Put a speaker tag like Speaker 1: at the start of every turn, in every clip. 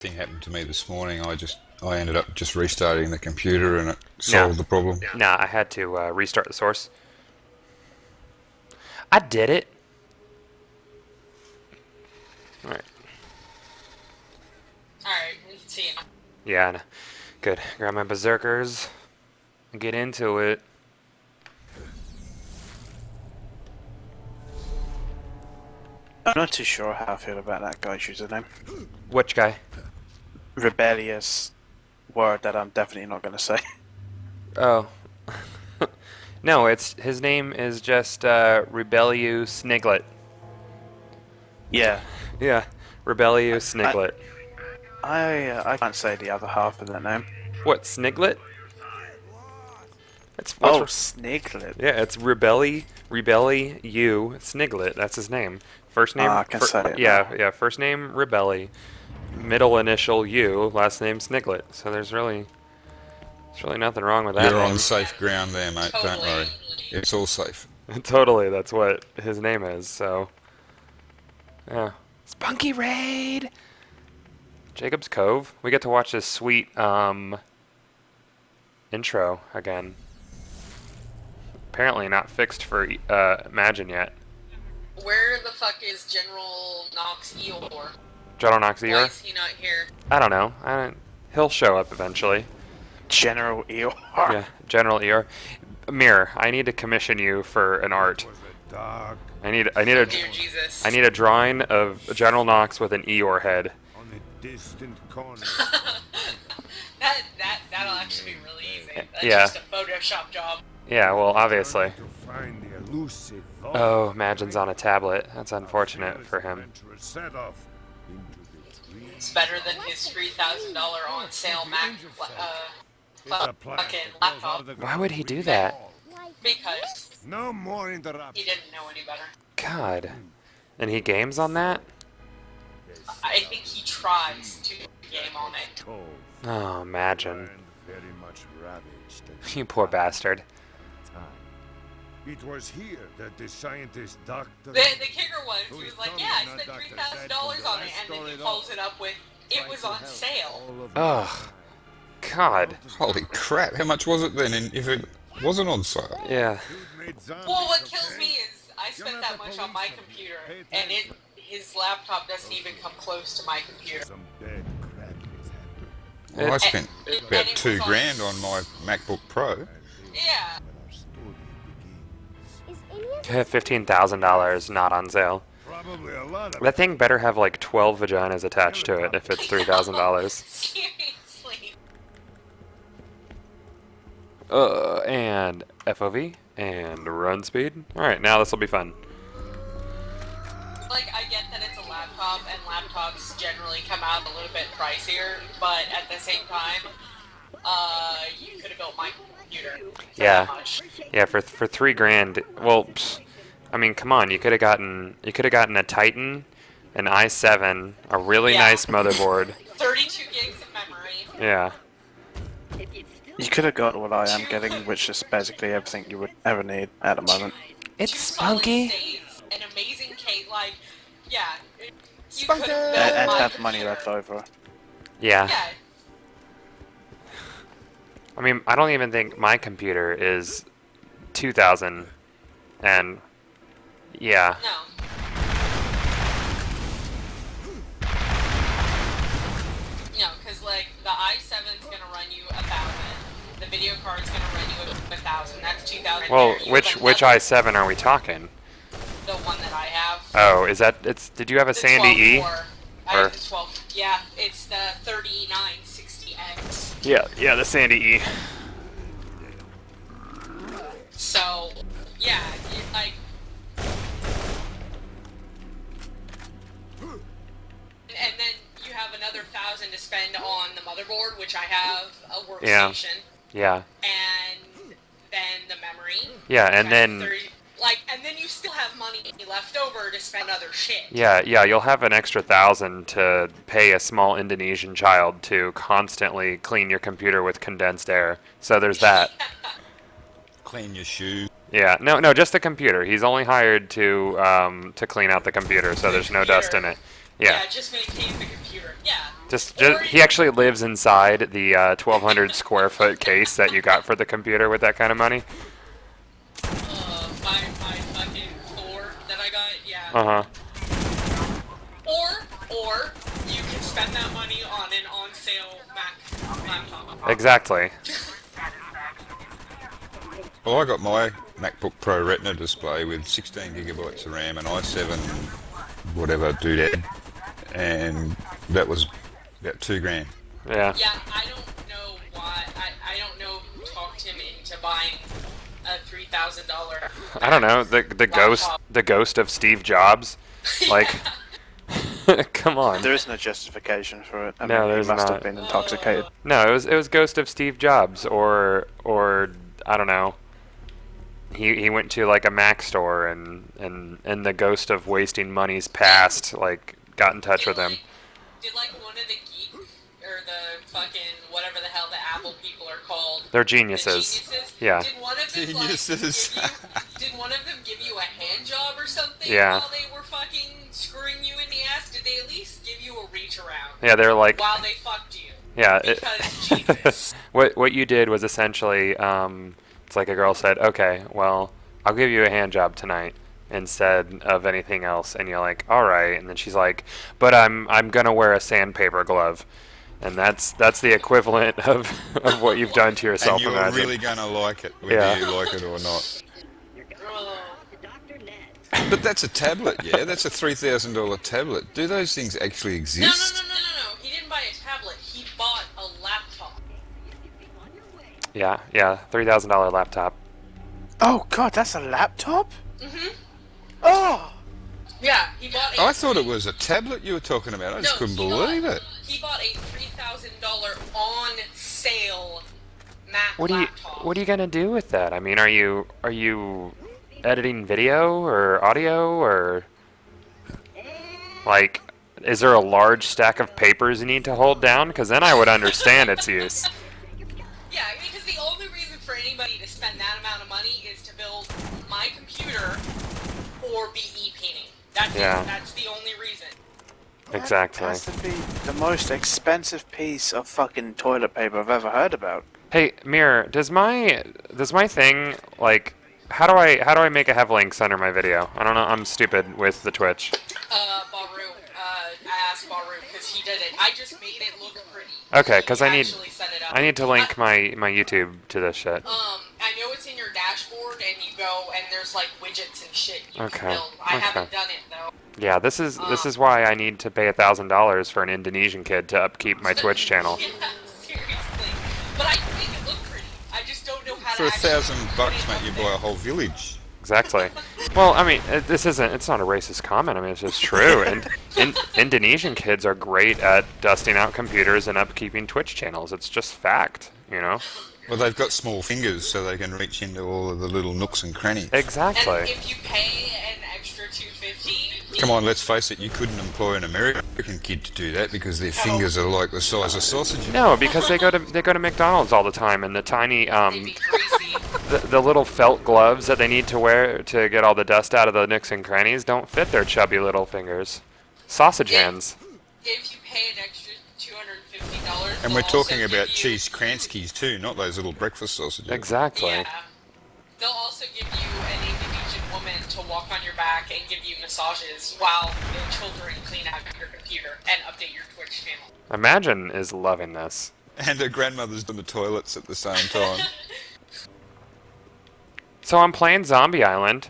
Speaker 1: thing happened to me this morning. I ended up just restarting the computer and it solved the problem.
Speaker 2: Nah, I had to restart the source. I did it. Alright.
Speaker 3: Alright, we can see it.
Speaker 2: Yeah, good. Grab my Berserkers and get into it.
Speaker 4: I'm not too sure how I feel about that guy's username.
Speaker 2: Which guy?
Speaker 4: Rebellious word that I'm definitely not going to say.
Speaker 2: Oh. No, his name is just Rebellious Sniglet.
Speaker 4: Yeah.
Speaker 2: Yeah, Rebellious Sniglet.
Speaker 4: I can't say the other half of that name.
Speaker 2: What, Sniglet?
Speaker 4: Oh, Sniglet.
Speaker 2: Yeah, it's Rebellious Sniglet. That's his name. First name.
Speaker 4: I can say it.
Speaker 2: Yeah. First name Rebelli, middle initial U, last name Sniglet. So there's really nothing wrong with that.
Speaker 1: You're
Speaker 2: name.
Speaker 1: on safe ground there, mate.
Speaker 3: Totally.
Speaker 1: Don't worry. It's all safe.
Speaker 2: Totally, that's what his name is. So, yeah. Spunky Raid. Jacob's Cove. We get to watch this sweet intro again. Apparently not fixed for Imagine yet.
Speaker 3: Where the fuck is General Knox Eeyore?
Speaker 2: General Knox
Speaker 3: Why
Speaker 2: Eeyore?
Speaker 3: is he not here?
Speaker 2: I don't know. He'll show up eventually.
Speaker 4: General Eeyore.
Speaker 2: Yeah, General Eeyore. Mirror, I need to commission you for an art. I need
Speaker 3: Dear Jesus.
Speaker 2: a drawing of General Knox with an Eeyore head.
Speaker 5: On a distant corner.
Speaker 3: That'll actually be really easy. That's
Speaker 2: Yeah.
Speaker 3: just a Photoshop job.
Speaker 2: Yeah, well, obviously.
Speaker 5: To find the elusive
Speaker 2: Oh, Imagine's on a tablet. That's unfortunate for him.
Speaker 5: adventurous set off into the dream.
Speaker 3: It's better than his $3,000 on sale Mac fucking laptop.
Speaker 2: Why would he do that?
Speaker 3: Because
Speaker 5: No more
Speaker 3: he
Speaker 5: interruptions.
Speaker 3: didn't know any better.
Speaker 2: God. And he games on that?
Speaker 3: I think he tries to game on it.
Speaker 5: Cold
Speaker 2: Oh, Imagine.
Speaker 5: and very much ravaged at
Speaker 2: You poor bastard.
Speaker 5: the time. It was here that the scientist Dr.
Speaker 3: The kicker was, he was like, yeah, I spent $3,000 on it, and then he follows it up with, it was on sale.
Speaker 2: Ugh. God.
Speaker 1: Holy crap, how much was it then if it wasn't on sale?
Speaker 2: Yeah.
Speaker 3: Well, what kills me is I spent that much on my computer, and his laptop doesn't even come close to my computer.
Speaker 5: Some bad crap is happening.
Speaker 1: Well, I spent
Speaker 3: And
Speaker 1: about
Speaker 3: it was
Speaker 1: $2
Speaker 3: on-
Speaker 1: grand on my MacBook Pro.
Speaker 3: Yeah.
Speaker 5: When our story begins.
Speaker 2: $15,000 not on sale.
Speaker 5: Probably a lot of
Speaker 2: That thing better have like 12 vaginas attached to it if it's $3,000.
Speaker 3: Seriously.
Speaker 2: And FOV and run speed. Alright, now this will be fun.
Speaker 3: Like, I get that it's a laptop, and laptops generally come out a little bit pricier, but at the same time, you could have built my computer for
Speaker 2: Yeah.
Speaker 3: that much.
Speaker 2: Yeah, for $3 grand. Well, I mean, come on. You could have gotten a Titan, an i7, a really
Speaker 3: Yeah.
Speaker 2: nice motherboard.
Speaker 3: 32 gigs of memory.
Speaker 2: Yeah.
Speaker 4: You could have got what I am getting, which is basically everything you would ever need at the moment.
Speaker 2: It's
Speaker 3: 2 solid
Speaker 2: spunky.
Speaker 3: states, an amazing case, like, yeah. You
Speaker 2: Spunky.
Speaker 3: could have built
Speaker 4: And
Speaker 3: my
Speaker 4: have money
Speaker 3: computer.
Speaker 4: left over.
Speaker 2: Yeah.
Speaker 3: Yeah.
Speaker 2: I mean, I don't even think my computer is 2,000. And yeah.
Speaker 3: No. No, because, like, the i7's gonna run you 1,000. The video card's gonna run you 1,000. That's 2,000.
Speaker 2: Well,
Speaker 3: there. You
Speaker 2: which
Speaker 3: have another-
Speaker 2: i7 are we talking?
Speaker 3: The one that I have.
Speaker 2: Oh, is that did you have a
Speaker 3: The
Speaker 2: Sandy E?
Speaker 3: 12 I
Speaker 2: Or-
Speaker 3: have the 12. Yeah, it's the 3960X.
Speaker 2: Yeah, the Sandy E.
Speaker 3: So, yeah, like. And then you have another 1,000 to spend on the motherboard, which I have a workstation,
Speaker 2: Yeah.
Speaker 3: and then the memory.
Speaker 2: Yeah,
Speaker 3: which
Speaker 2: and
Speaker 3: I
Speaker 2: then
Speaker 3: have 30 and then you still have money left over to spend other shit.
Speaker 2: yeah, you'll have an extra 1,000 to pay a small Indonesian child to constantly clean your computer with condensed air. So there's that.
Speaker 1: Clean your shoes.
Speaker 2: Yeah, no, just the computer. He's only hired to clean out the computer, so there's no dust in it. Yeah.
Speaker 3: Just maintain the computer. Yeah.
Speaker 2: Just
Speaker 3: Or
Speaker 2: he actually lives inside the 1,200 square foot case that you got for the computer with that kind of money.
Speaker 3: my fucking Thor that I got, yeah.
Speaker 2: Uh huh.
Speaker 3: Or you can spend that money on an on-sale Mac laptop.
Speaker 2: Exactly.
Speaker 1: Well, I got my MacBook Pro Retina display with 16 gigabytes of RAM and i7 whatever doodad, and that was about $2,000.
Speaker 2: Yeah.
Speaker 3: Yeah, I don't know why. I don't know who talked him into buying a $3,000.
Speaker 2: I don't know, the ghost of Steve Jobs. Like, come on.
Speaker 4: There is no justification for it. I
Speaker 2: No,
Speaker 4: mean,
Speaker 2: there's
Speaker 4: he must
Speaker 2: not.
Speaker 4: have been intoxicated.
Speaker 2: No, it was ghost of Steve Jobs, or I don't know. He went to like a Mac store and the ghost of wasting money's past like got in touch with him.
Speaker 3: Did like one of the geek or the fucking whatever the hell the Apple people are called?
Speaker 2: They're
Speaker 3: The
Speaker 2: geniuses.
Speaker 3: geniuses?
Speaker 2: Yeah.
Speaker 3: Did one of them
Speaker 1: Geniuses.
Speaker 3: did one of them give you a hand job or something
Speaker 2: Yeah.
Speaker 3: while they were fucking screwing you in the ass? Did they at least give you a reach around
Speaker 2: Yeah, they're like
Speaker 3: while they fucked you?
Speaker 2: yeah.
Speaker 3: Because Jesus.
Speaker 2: What you did was essentially it's like a girl said, okay, well, I'll give you a hand job tonight instead of anything else, and you're like, all right, and then she's like, but I'm gonna wear a sandpaper glove, and that's the equivalent of what you've done to yourself.
Speaker 1: And you're
Speaker 2: imagine.
Speaker 1: really going to like it, whether
Speaker 2: Yeah.
Speaker 1: you like it or not.
Speaker 3: Oh.
Speaker 1: But that's a tablet, yeah? That's a $3,000 tablet. Do those things actually
Speaker 3: No,
Speaker 1: exist?
Speaker 3: no. He didn't buy a tablet. He bought a laptop.
Speaker 2: Yeah, $3,000 laptop.
Speaker 4: Oh god, that's a laptop?
Speaker 3: Mhm.
Speaker 4: Oh!
Speaker 3: Yeah, he bought a.
Speaker 1: I thought it was a tablet you were talking about. I just couldn't believe it.
Speaker 3: He bought a $3,000 on sale Mac
Speaker 2: What
Speaker 3: laptop.
Speaker 2: are you gonna do with that? I mean, are you editing video or audio or like? Is there a large stack of papers you need to hold down? Because then I would understand its use.
Speaker 3: Yeah, because the only reason for anybody to spend that amount of money is to build my computer or be e-painting. That's
Speaker 2: Yeah.
Speaker 3: it. That's the only reason.
Speaker 2: Exactly.
Speaker 4: That has to be the most expensive piece of fucking toilet paper I've ever heard about.
Speaker 2: Hey, Mirror, does my thing like how do I make a have links under my video? I don't know. I'm stupid with the Twitch.
Speaker 3: Baru, I asked Baru because he did it. I just made it look pretty.
Speaker 2: Okay,
Speaker 3: He
Speaker 2: because I need
Speaker 3: actually set it up.
Speaker 2: to link my YouTube to this shit.
Speaker 3: I know it's in your dashboard, and you go and there's like widgets and shit you
Speaker 2: Okay,
Speaker 3: can build. I
Speaker 2: okay.
Speaker 3: haven't done it though.
Speaker 2: Yeah, this is why I need to pay $1,000 for an Indonesian kid to upkeep my Twitch channel.
Speaker 3: Yeah, seriously. But I can make it look pretty. I just don't know how
Speaker 1: For
Speaker 3: to actually
Speaker 1: $1,000,
Speaker 3: put it
Speaker 1: mate,
Speaker 3: up
Speaker 1: you
Speaker 3: there.
Speaker 1: buy a whole village.
Speaker 2: Exactly. Well, I mean, it's not a racist comment. I mean, it's just true. And Indonesian kids are great at dusting out computers and upkeeping Twitch channels. It's just fact, you know?
Speaker 1: Well, they've got small fingers, so they can reach into all of the little nooks and crannies.
Speaker 2: Exactly.
Speaker 3: And if you pay an extra $250,
Speaker 1: Come on, let's face it, you couldn't employ an American kid to do that because their fingers are like the size of sausages.
Speaker 2: No, because they go to McDonald's all the time, and the tiny
Speaker 3: they'd be greasy.
Speaker 2: the little felt gloves that they need to wear to get all the dust out of the nooks and crannies don't fit their chubby little fingers. Sausage hands.
Speaker 3: If you pay an extra $250,
Speaker 1: And
Speaker 3: they'll
Speaker 1: we're talking
Speaker 3: also
Speaker 1: about
Speaker 3: give you-
Speaker 1: cheese kranskis too, not those little breakfast sausages.
Speaker 2: Exactly.
Speaker 3: Yeah. They'll also give you an Indonesian woman to walk on your back and give you massages while the children clean out your computer and update your Twitch channel.
Speaker 2: Imagine is loving this.
Speaker 1: And her grandmother's doing the toilets at the same time.
Speaker 2: So I'm playing Zombie Island.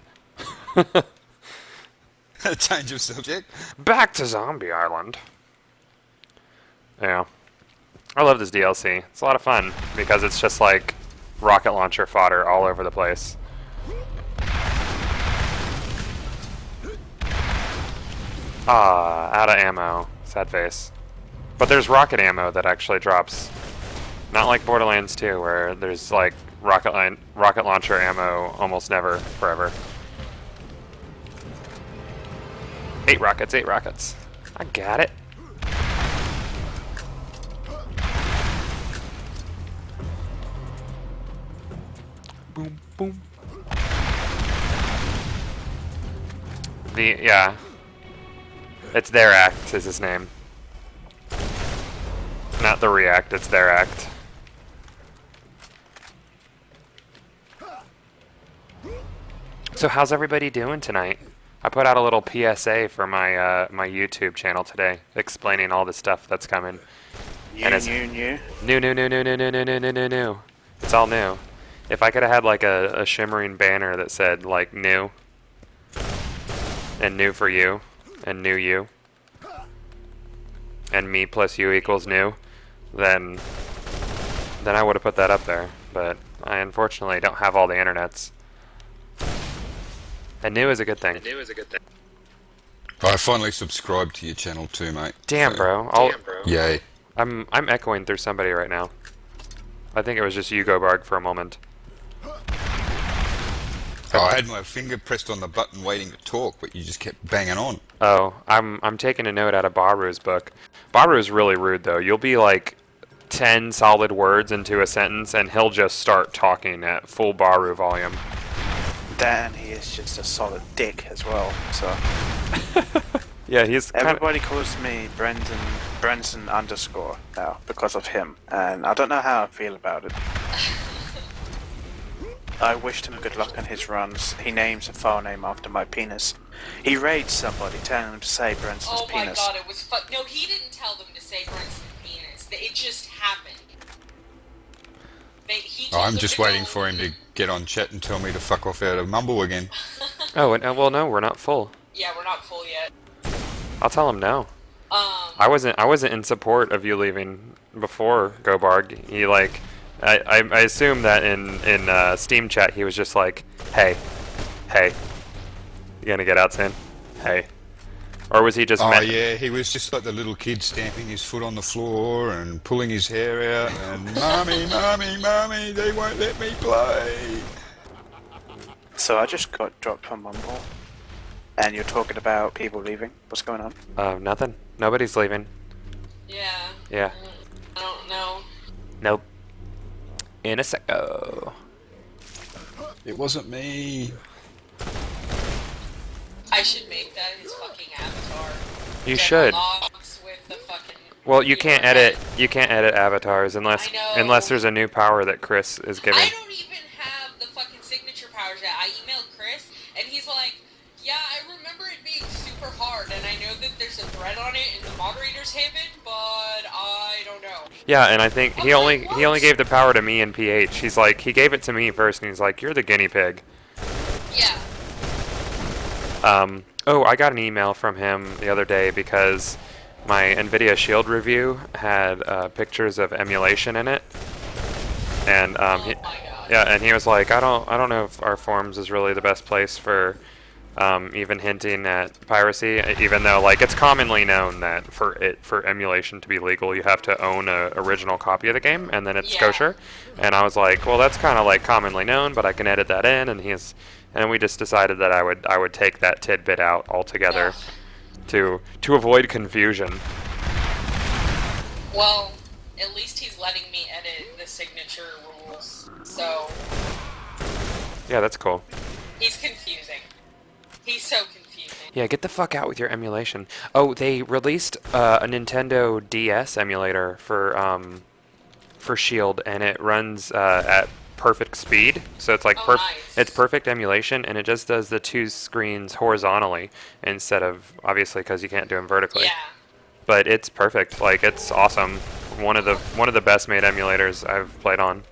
Speaker 1: Change of subject.
Speaker 2: Back to Zombie Island. Yeah. I love this DLC. It's a lot of fun because it's just like rocket launcher fodder all over the place. Ah, out of ammo. Sad face. But there's rocket ammo that actually drops. Not like Borderlands 2 where there's like rocket launcher ammo almost never, forever. 8 rockets. I got it. Boom, boom. Yeah. It's their act is his name. not the react, it's their act. So how's everybody doing tonight? I put out a little PSA for my my YouTube channel today, explaining all the stuff that's coming. And it's new. It's all new. If I could have had like a shimmering banner that said like new, and new for you, and new you, and me plus you equals new, then I would have put that up there. But I unfortunately don't have all the internets. And new is a good thing.
Speaker 1: I finally subscribed to your channel too, mate.
Speaker 2: Damn,
Speaker 1: So,
Speaker 2: bro.
Speaker 1: Yay.
Speaker 2: I'm echoing through somebody right now. I think it was just you, Gobarg, for a moment.
Speaker 1: Oh, I had my finger pressed on the button waiting to talk, but you just kept banging on.
Speaker 2: Oh, I'm taking a note out of Baru's book. Baru's really rude, though. You'll be like 10 solid words into a sentence, and he'll just start talking at full Baru volume.
Speaker 4: Dan, he is just a solid dick as well, so...
Speaker 2: Yeah, he's
Speaker 4: Everybody calls me Brenton underscore now because of him, and I don't know how I feel about it. I wished him good luck on his runs. He names a file name after my penis. He raids somebody, telling them to say Brenton's
Speaker 3: Oh my
Speaker 4: penis.
Speaker 3: god, it was no, he didn't tell them to say Brenton's penis. It just happened.
Speaker 1: I'm just waiting for him to get on chat and tell me to fuck off out of Mumble again.
Speaker 2: Oh, and, well, no, we're not full.
Speaker 3: Yeah, we're not full yet.
Speaker 2: I'll tell him no. I wasn't in support of you leaving before Gobarg. He like, I assume that in Steam chat he was just like, hey, you gonna get out soon? Hey. Or was he just
Speaker 1: Yeah, he was just like the little kid stamping his foot on the floor and pulling his hair out and mommy, they won't let me play.
Speaker 4: So I just got dropped from Mumble, and you're talking about people leaving. What's going on?
Speaker 2: Nothing. Nobody's leaving.
Speaker 3: Yeah.
Speaker 2: Yeah.
Speaker 3: I don't know.
Speaker 2: Nope. In a sec. Oh.
Speaker 1: It wasn't me.
Speaker 3: I should make that his fucking avatar.
Speaker 2: You
Speaker 3: Get
Speaker 2: should.
Speaker 3: logs with the fucking
Speaker 2: Well, you can't
Speaker 3: head.
Speaker 2: edit. You can't edit avatars unless
Speaker 3: I know.
Speaker 2: unless there's a new power that Chris is giving.
Speaker 3: I don't even have the fucking signature powers yet. I emailed Chris, and he's like, yeah, I remember it being super hard, and I know that there's a thread on it, and the moderator's have it, but I don't know.
Speaker 2: Yeah, and I think he only gave the power to me and PH. He's like, he gave it to me first, and he's like, you're the guinea pig.
Speaker 3: Yeah.
Speaker 2: Oh, I got an email from him the other day because my Nvidia Shield review had pictures of Emulation in it, and
Speaker 3: Oh my god.
Speaker 2: yeah, and he was like, I don't know if our forums is really the best place for even hinting at piracy, even though like it's commonly known that for emulation to be legal, you have to own a original copy of the game, and then it's
Speaker 3: Yeah.
Speaker 2: kosher. And I was like, well, that's kind of like commonly known, but I can edit that in, and we just decided that I would take that tidbit out altogether to avoid confusion.
Speaker 3: Well, at least he's letting me edit the signature rules, so
Speaker 2: Yeah, that's cool.
Speaker 3: he's confusing. He's so confusing.
Speaker 2: Yeah, get the fuck out with your emulation. Oh, they released a Nintendo DS emulator for Shield, and it runs at perfect speed. So it's like
Speaker 3: Oh, nice.
Speaker 2: it's perfect emulation, and it just does the two screens horizontally instead of obviously because you can't do them vertically.
Speaker 3: Yeah.
Speaker 2: But it's perfect. Like it's awesome. One of the best made emulators I've played on.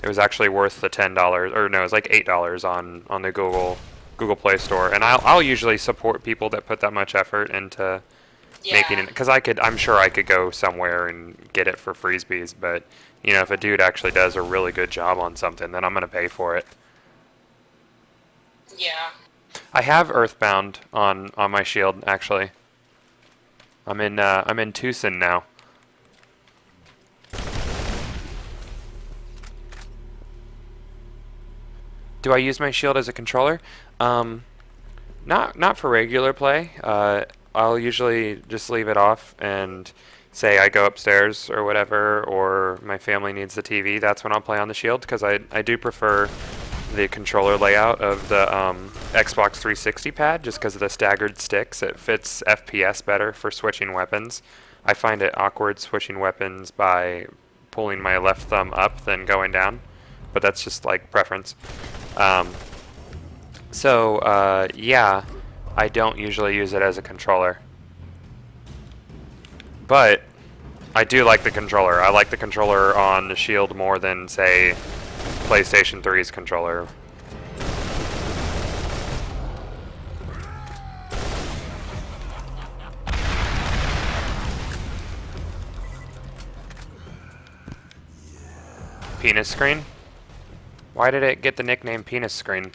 Speaker 2: It was actually worth the $10, or no, it was like $8 on the Google Play Store. And I'll usually support people that put that much effort into making it, because I'm sure I could go somewhere and get it for freebies. But you know, if a dude actually does a really good job on something, then I'm gonna pay for it.
Speaker 3: Yeah.
Speaker 2: I have Earthbound on my Shield actually. I'm in Tucson now. Do I use my Shield as a controller? Not for regular play. I'll usually just leave it off and say I go upstairs or whatever, or my family needs the TV. That's when I'll play on the Shield, because I do prefer the controller layout of the Xbox 360 pad just because of the staggered sticks. It fits FPS better for switching weapons. I find it awkward switching weapons by pulling my left thumb up than going down, but that's just like preference. Yeah, I don't usually use it as a controller, but I do like the controller. I like the controller on the Shield more than, say, PlayStation 3's controller. Penis screen? Why did it get the nickname penis screen?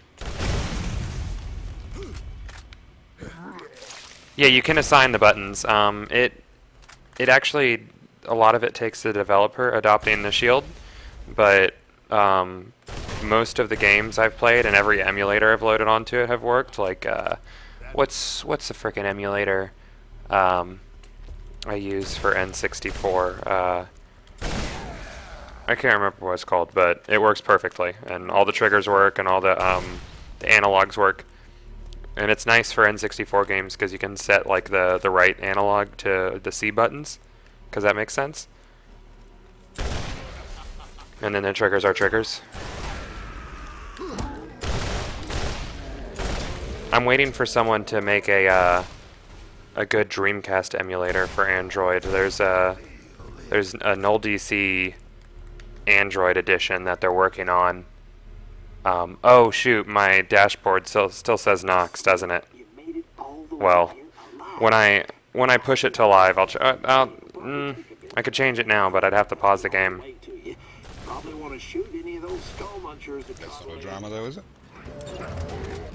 Speaker 2: Yeah, you can assign the buttons. It actually, a lot of it takes the developer adopting the Shield, but most of the games I've played and every emulator I've loaded onto it have worked. Like, what's the frickin' emulator I use for N64? I can't remember what it's called, but it works perfectly, and all the triggers work, and all the analogs work. And it's nice for N64 games because you can set like the right analog to the C buttons, because that makes sense. And then the triggers are triggers. I'm waiting for someone to make a good Dreamcast emulator for Android. There's a null DC Android edition that they're working on. Oh shoot, my dashboard still says Nox, doesn't it? Well, when I push it to live, I could change it now, but I'd have to pause the game.
Speaker 1: That's not a drama though, is it?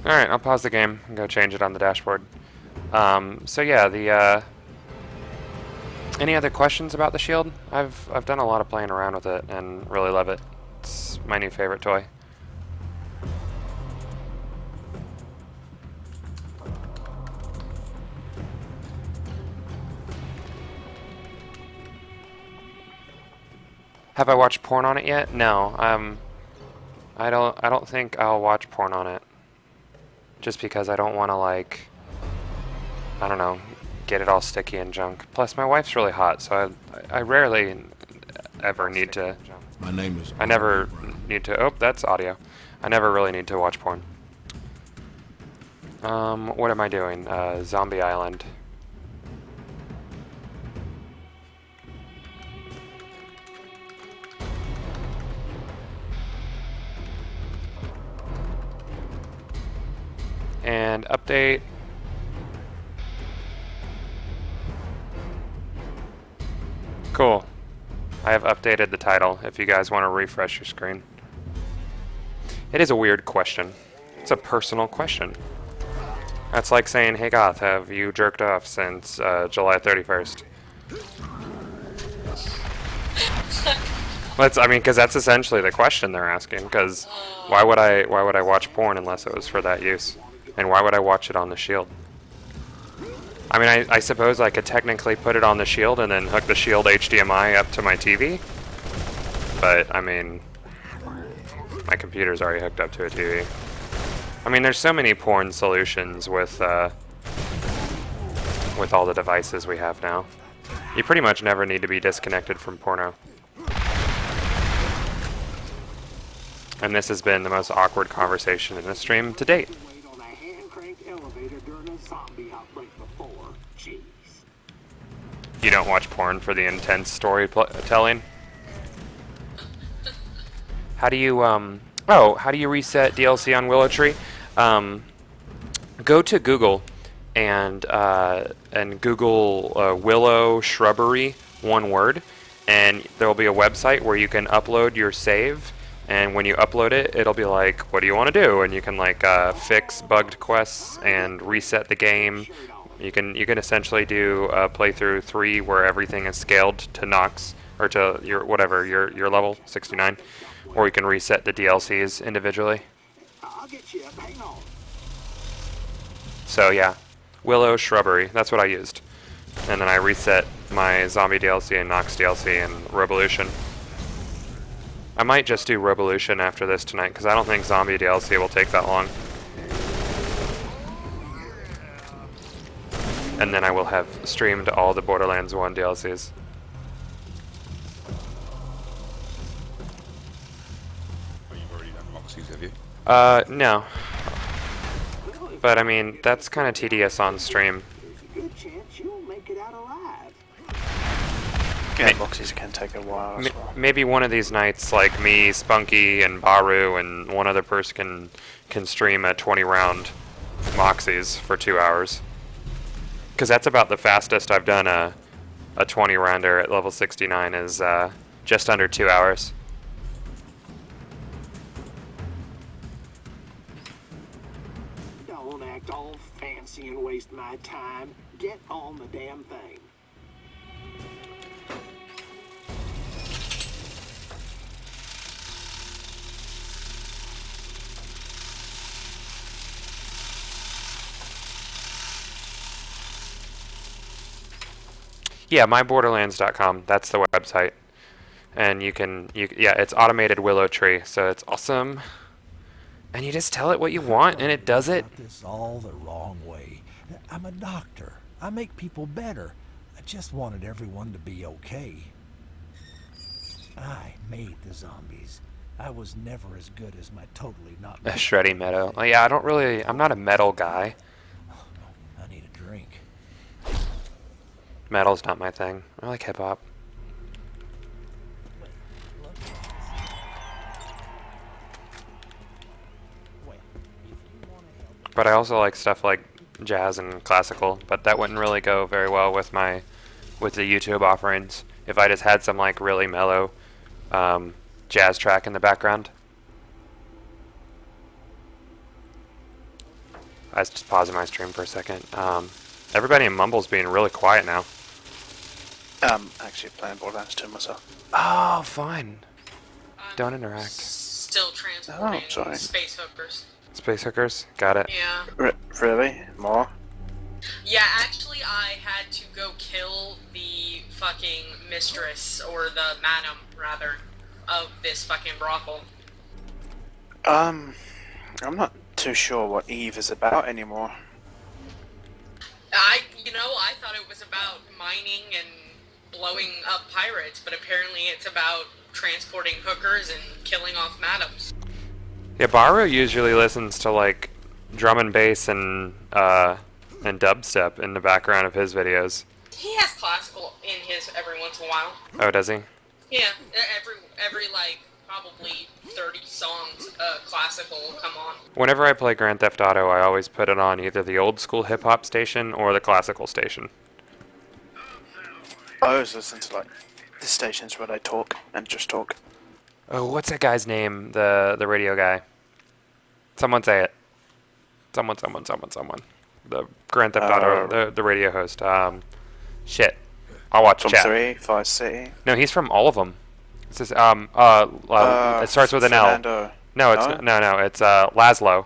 Speaker 2: Alright, I'll pause the game and go change it on the dashboard. So yeah, any other questions about the Shield? I've done a lot of playing around with it and really love it. It's my new favorite toy. Have I watched porn on it yet? No. I don't think I'll watch porn on it. Just because I don't want to, like, I don't know, get it all sticky and junk. Plus, my wife's really hot, so I rarely ever need to.
Speaker 6: My name is.
Speaker 2: I never need to. Oh, that's audio. I never really need to watch porn. What am I doing? Zombie Island. And update. Cool. I have updated the title if you guys want to refresh your screen. It is a weird question. It's a personal question. That's like saying, hey Goth, have you jerked off since July 31st? Because that's essentially the question they're asking. Because why would I watch porn unless it was for that use? And why would I watch it on the Shield? I mean, I suppose I could technically put it on the Shield and then hook the Shield HDMI up to my TV. But, I mean, my computer's already hooked up to a TV. I mean, there's so many porn solutions with all the devices we have now. You pretty much never need to be disconnected from porno. And this has been the most awkward conversation in the stream to date. You don't watch porn for the intense storytelling? How do you how do you reset DLC on Willow Tree? Go to Google and Google Willow Shrubbery, one word, and there will be a website where you can upload your save. And when you upload it, it'll be like, what do you want to do? And you can like fix bugged quests and reset the game. You can essentially do playthrough 3 where everything is scaled to Nox or to your level 69, or you can reset the DLCs individually. So yeah, Willow Shrubbery. That's what I used, and then I reset my Zombie DLC and Nox DLC and Revolution. I might just do Revolution after this tonight, because I don't think Zombie DLC will take that long. And then I will have streamed all the Borderlands 1 DLCs.
Speaker 1: Oh, you've already done Moxies, have you?
Speaker 2: No. But I mean, that's kind of tedious on stream.
Speaker 6: Good chance you'll make it out alive.
Speaker 4: Yeah, boxes can take a while as well.
Speaker 2: Maybe one of these nights, like me, Spunky, and Baru, and one other person can stream a 20-round Moxies for 2 hours. Because that's about the fastest I've done a 20-rounder at level 69 is just under 2 hours.
Speaker 6: Don't act all fancy and waste my time. Get on the damn thing.
Speaker 2: Yeah, myborderlands.com. That's the website, and yeah, it's automated willow tree, so it's awesome. And you just tell it what you want, and it does it.
Speaker 7: Got this all the wrong way. I'm a doctor. I make people better. I just wanted everyone to be okay. I made the zombies. I was never as good as my totally not.
Speaker 2: A shreddy metal. Oh, yeah, I'm not a metal guy.
Speaker 7: I need a drink.
Speaker 2: Metal's not my thing. I like hip hop. But I also like stuff like jazz and classical, but that wouldn't really go very well with the YouTube offerings. If I just had some like really mellow jazz track in the background. I was just pausing my stream for a second. Everybody in Mumble's being really quiet now.
Speaker 4: Actually playing Borderlands 2 myself.
Speaker 2: Oh, fine. Don't interact.
Speaker 3: Still transporting
Speaker 4: sorry.
Speaker 3: space hookers.
Speaker 2: Space hookers? Got it.
Speaker 3: Yeah.
Speaker 4: Really? More?
Speaker 3: Yeah, actually I had to go kill the fucking mistress, or the madam, rather, of this fucking brothel.
Speaker 4: I'm not too sure what Eve is about anymore.
Speaker 3: I thought it was about mining and blowing up pirates, but apparently it's about transporting hookers and killing off madams.
Speaker 2: Yeah, Baru usually listens to like drum and bass and dubstep in the background of his videos.
Speaker 3: He has classical in his every once in a while.
Speaker 2: Oh, does he?
Speaker 3: Yeah, every like probably 30 songs classical will come on.
Speaker 2: Whenever I play Grand Theft Auto, I always put it on either the old school hip hop station or the classical station.
Speaker 4: I always listen to like the stations where they talk and just talk.
Speaker 2: Oh, what's that guy's name? The radio guy. Someone say it. Someone. The Grand Theft Auto, the radio host. Shit. I'll watch
Speaker 4: From
Speaker 2: chat.
Speaker 4: 3, 5 City.
Speaker 2: No, he's from all of them. It says, it starts with an
Speaker 4: Fernando.
Speaker 2: L. No, it's no, it's Laszlo.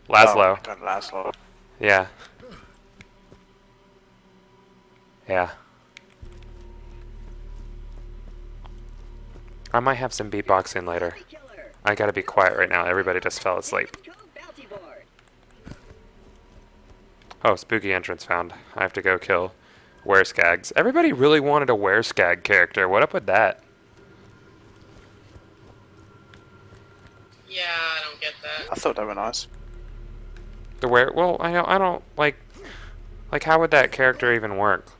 Speaker 2: Laszlo.
Speaker 4: Oh, Laszlo.
Speaker 2: Yeah. Yeah. I might have some beatboxing later. I gotta be quiet right now. Everybody just fell asleep. Oh, spooky entrance found. I have to go kill Wereskags. Everybody really wanted a Wereskag character. What up with that?
Speaker 3: Yeah, I don't get that.
Speaker 4: I thought they were nice.
Speaker 2: The where? Well, I don't like how would that character even work?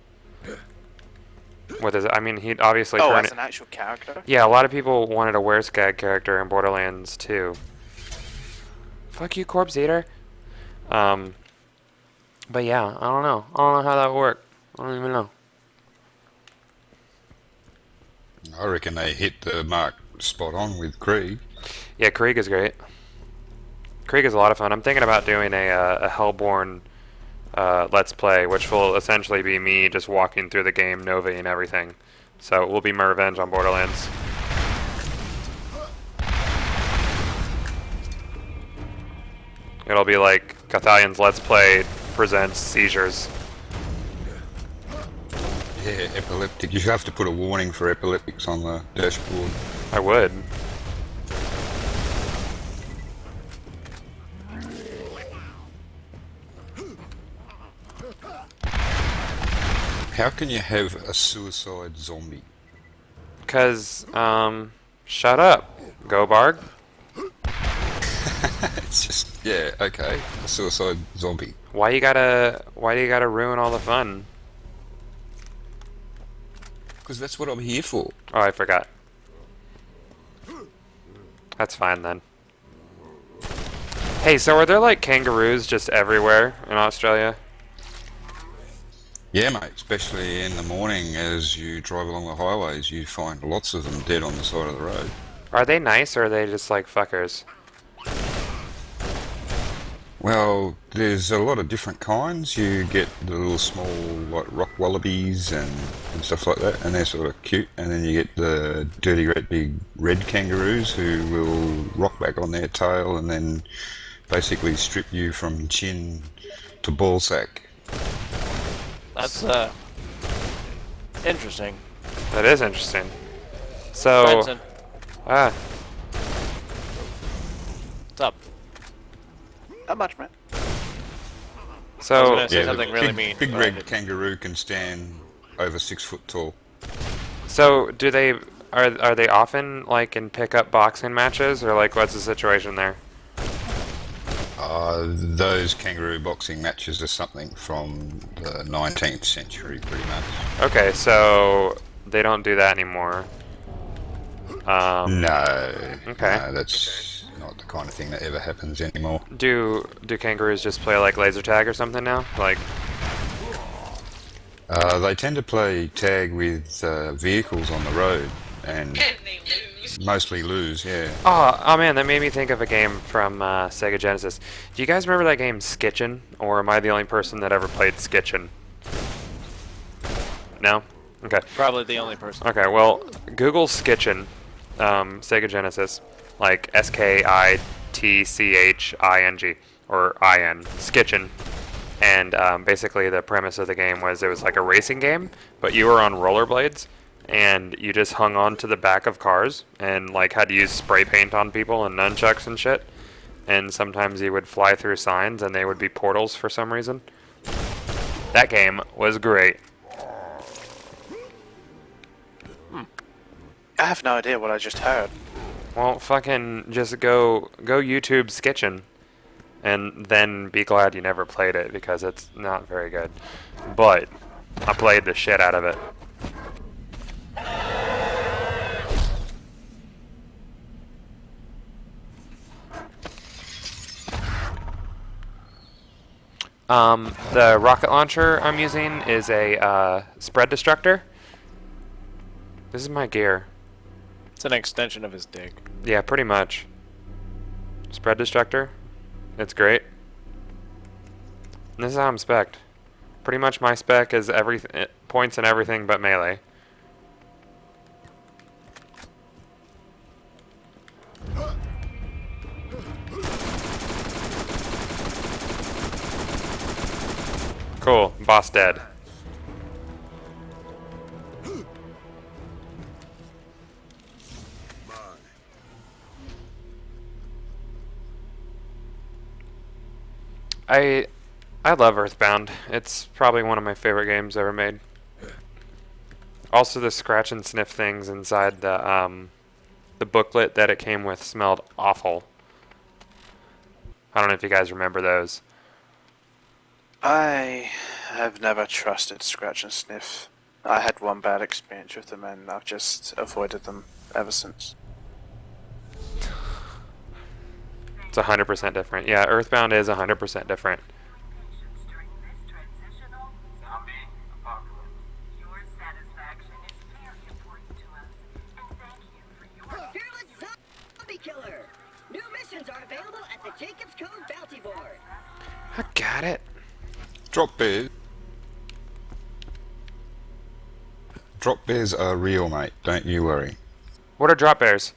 Speaker 2: What is it? I mean, he'd obviously turn
Speaker 4: as
Speaker 2: it.
Speaker 4: an actual character?
Speaker 2: Yeah, a lot of people wanted a Wereskag character in Borderlands 2. Fuck you, Corpse Eater. But yeah, I don't know. I don't know how that would work. I don't even know.
Speaker 1: I reckon they hit the mark spot on with Krieg.
Speaker 2: Yeah, Krieg is great. Krieg is a lot of fun. I'm thinking about doing a Hellborn Let's Play, which will essentially be me just walking through the game, Nova and everything. So it will be my revenge on Borderlands. It'll be like Gothalion's Let's Play presents Seizures.
Speaker 1: Yeah, epileptic. You have to put a warning for epileptics on the dashboard.
Speaker 2: I would.
Speaker 1: How can you have a suicide zombie?
Speaker 2: Cause, shut up, Go Barg.
Speaker 1: It's just, yeah, okay, a suicide zombie.
Speaker 2: Why do you gotta ruin all the fun?
Speaker 1: Because that's what I'm here for.
Speaker 2: Oh, I forgot. That's fine then. Hey, so are there like kangaroos just everywhere in Australia?
Speaker 1: Yeah, mate, especially in the morning as you drive along the highways, you find lots of them dead on the side of the road.
Speaker 2: Are they nice or are they just like fuckers?
Speaker 1: Well, there's a lot of different kinds. You get the little small, like, rock wallabies and stuff like that, and they're sort of cute. And then you get the dirty, great big red kangaroos who will rock back on their tail and then basically strip you from chin to ball sack.
Speaker 8: That's interesting.
Speaker 2: That is interesting. So,
Speaker 8: Benson,
Speaker 2: ah,
Speaker 8: what's up?
Speaker 4: Not much, man.
Speaker 8: I was
Speaker 2: so
Speaker 8: gonna say
Speaker 1: the
Speaker 8: something really
Speaker 1: big,
Speaker 8: mean.
Speaker 1: big
Speaker 8: but I
Speaker 1: red
Speaker 8: didn't.
Speaker 1: kangaroo can stand over 6 foot tall.
Speaker 2: so do they are they often like in pickup boxing matches or like what's the situation there?
Speaker 1: Those kangaroo boxing matches are something from the 19th century, pretty much.
Speaker 2: Okay, so they don't do that anymore.
Speaker 1: No.
Speaker 2: Okay.
Speaker 1: No, that's not the kind of thing that ever happens anymore.
Speaker 2: Do kangaroos just play like laser tag or something now? Like,
Speaker 1: They tend to play tag with vehicles on the road and
Speaker 3: And they lose.
Speaker 1: mostly lose, yeah.
Speaker 2: oh man, that made me think of a game from Sega Genesis. Do you guys remember that game Skitchin? Or am I the only person that ever played Skitchin? No? Okay.
Speaker 8: Probably the only person.
Speaker 2: Okay, well, Google Skitchin, Sega Genesis, like Skitching, or IN, Skitchin. And basically the premise of the game was it was like a racing game, but you were on rollerblades, and you just hung on to the back of cars, and like had to use spray paint on people and nunchucks and shit. And sometimes you would fly through signs, and they would be portals for some reason. That game was great.
Speaker 4: I have no idea what I just heard.
Speaker 2: Well, fucking just go YouTube Skitchin, and then be glad you never played it because it's not very good. But I played the shit out of it. The rocket launcher I'm using is a spread destructor. This is my gear.
Speaker 8: It's an extension of his dick.
Speaker 2: Yeah, pretty much. Spread destructor. It's great. And this is how I'm spec'd. Pretty much my spec is points and everything but melee. Cool. Boss dead. I love Earthbound. It's probably one of my favorite games ever made. Also, the scratch and sniff things inside the booklet that it came with smelled awful. I don't know if you guys remember those.
Speaker 4: I have never trusted Scratch and Sniff. I had one bad experience with them and I've just avoided them ever since.
Speaker 2: It's 100% different. Yeah, Earthbound is 100% different.
Speaker 9: Killer. New missions are available at the Jacob's Code bounty board.
Speaker 2: I got it.
Speaker 1: Drop bears. Drop bears are real, mate. Don't you worry.
Speaker 2: What are drop bears?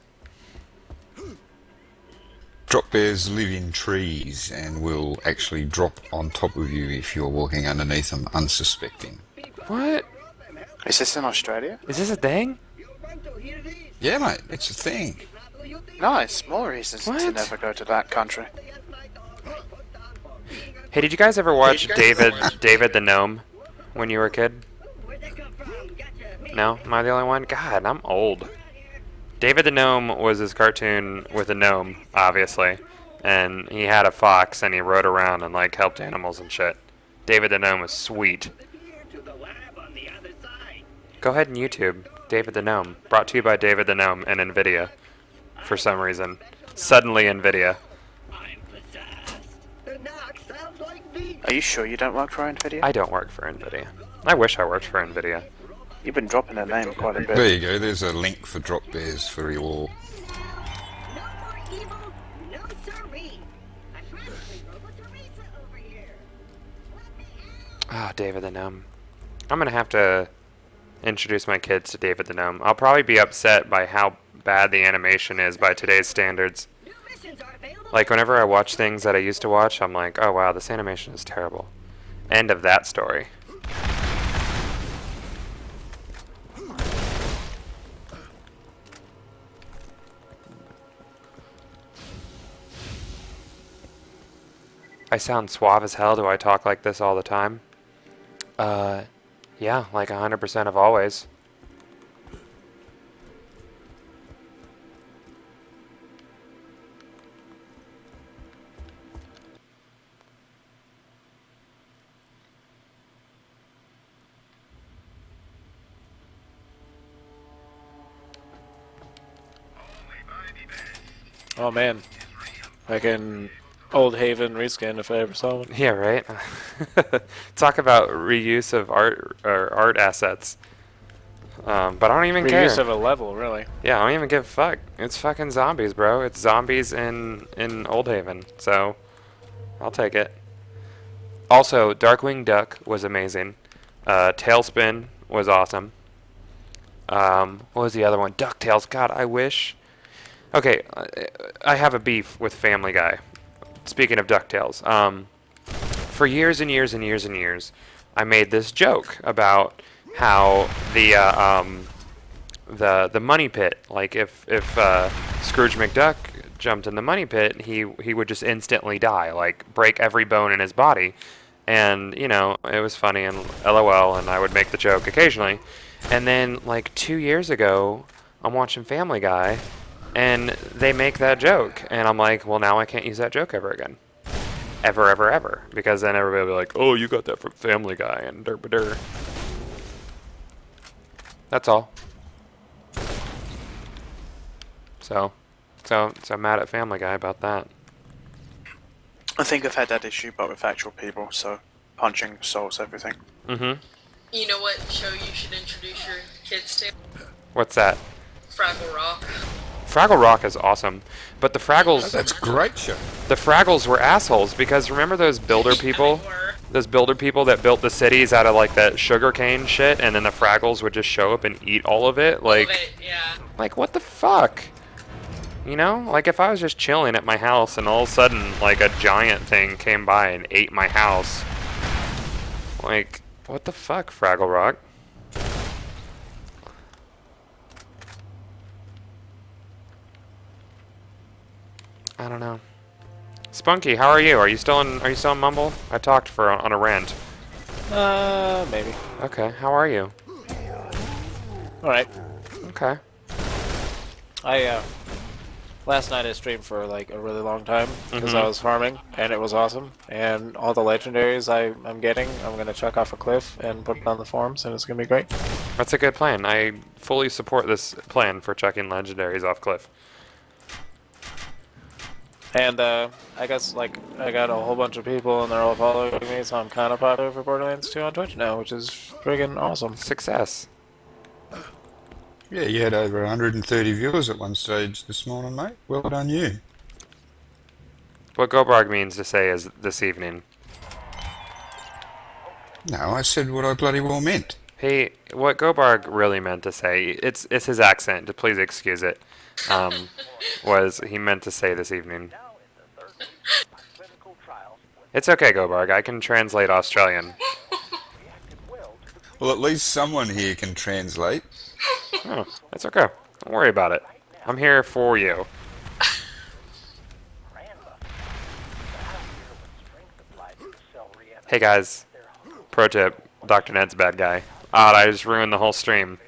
Speaker 1: Drop bears live in trees and will actually drop on top of you if you're walking underneath them unsuspecting.
Speaker 2: What?
Speaker 4: Is this in Australia?
Speaker 2: Is this a thing?
Speaker 1: Yeah, mate, it's a thing.
Speaker 4: Nice, more reasons to
Speaker 2: What?
Speaker 4: never go to that country.
Speaker 2: Hey, did you guys ever watch David the Gnome when you were a kid? No? Am I the only one? God, I'm old. David the Gnome was his cartoon with a gnome, obviously. And he had a fox and he rode around and like helped animals and shit. David the Gnome was sweet.
Speaker 6: To the lab on the other side.
Speaker 2: Go ahead and YouTube David the Gnome. Brought to you by David the Gnome and Nvidia. For some reason. Suddenly Nvidia.
Speaker 6: I'm possessed. The knock sounds like me.
Speaker 4: Are you sure you don't work for Nvidia?
Speaker 2: I don't work for Nvidia. I wish I worked for Nvidia.
Speaker 4: You've been dropping their name quite a bit.
Speaker 1: There you go. There's a link for drop bears for you all.
Speaker 9: No more evil, no siree. I'm practically Robo Teresa over here. Let me out.
Speaker 2: Ah, David the Gnome. I'm gonna have to introduce my kids to David the Gnome. I'll probably be upset by how bad the animation is by today's standards.
Speaker 9: New missions are available.
Speaker 2: Like, whenever I watch things that I used to watch, I'm like, oh wow, this animation is terrible. End of that story. I sound suave as hell. Do I talk like this all the time? Yeah, like 100% of always.
Speaker 8: Oh man. Fucking Old Haven reskin if I ever saw one.
Speaker 2: Yeah, right? Talk about reuse of art or art assets. But I don't even care.
Speaker 8: Reuse of a level, really.
Speaker 2: Yeah, I don't even give a fuck. It's fucking zombies, bro. It's zombies in Old Haven, so I'll take it. Also, Darkwing Duck was amazing. Tailspin was awesome. What was the other one? DuckTales. God, I wish. Okay, I have a beef with Family Guy. Speaking of DuckTales, for years and years and years and years, I made this joke about how the money pit, like if Scrooge McDuck jumped in the money pit, he would just instantly die, like break every bone in his body, and you know it was funny and LOL, and I would make the joke occasionally, and then like 2 years ago, I'm watching Family Guy. And they make that joke, and I'm like, well, now I can't use that joke ever again. Ever, ever, ever. Because then everybody will be like, oh, you got that from Family Guy, and derp-a-der. That's all. So mad at Family Guy about that.
Speaker 4: I think I've had that issue, but with actual people, so punching solves everything.
Speaker 2: Mm-hmm.
Speaker 3: You know what show you should introduce your kids to?
Speaker 2: What's that?
Speaker 3: Fraggle Rock.
Speaker 2: Fraggle Rock is awesome, but the Fraggles...
Speaker 1: That's a great show.
Speaker 2: The Fraggles were assholes, because remember those builder people?
Speaker 3: They were.
Speaker 2: Those builder people that built the cities out of like that sugarcane shit, and then the Fraggles would just show up and eat all of it? Like,
Speaker 3: Love it, yeah.
Speaker 2: like what the fuck? You know? Like if I was just chilling at my house and all of a sudden like a giant thing came by and ate my house. Like, what the fuck, Fraggle Rock? I don't know. Spunky, how are you? Are you still in Mumble? I talked on a rant.
Speaker 8: Maybe.
Speaker 2: Okay, how are you?
Speaker 8: Alright.
Speaker 2: Okay.
Speaker 8: Last night I streamed for like a really long time because
Speaker 2: Mm-hmm.
Speaker 8: I was farming and it was awesome. And all the legendaries I'm getting, I'm gonna chuck off a cliff and put it on the forums, and it's gonna be great.
Speaker 2: That's a good plan. I fully support this plan for chucking legendaries off cliff.
Speaker 8: And I guess like I got a whole bunch of people and they're all following me, so I'm kind of popular for Borderlands 2 on Twitch now, which is friggin' awesome.
Speaker 2: Success.
Speaker 1: Yeah, you had over 130 viewers at one stage this morning, mate. Well done, you.
Speaker 2: What Gobarg means to say is this evening.
Speaker 1: No, I said what I bloody well meant.
Speaker 2: Hey, what Gobarg really meant to say, it's his accent, please excuse it, was he meant to say this evening. It's okay, Gobarg, I can translate Australian.
Speaker 1: Well, at least someone here can translate.
Speaker 2: Oh, it's okay. Don't worry about it. I'm here for you. Hey guys, pro tip, Dr. Ned's a bad guy. I just ruined the whole stream.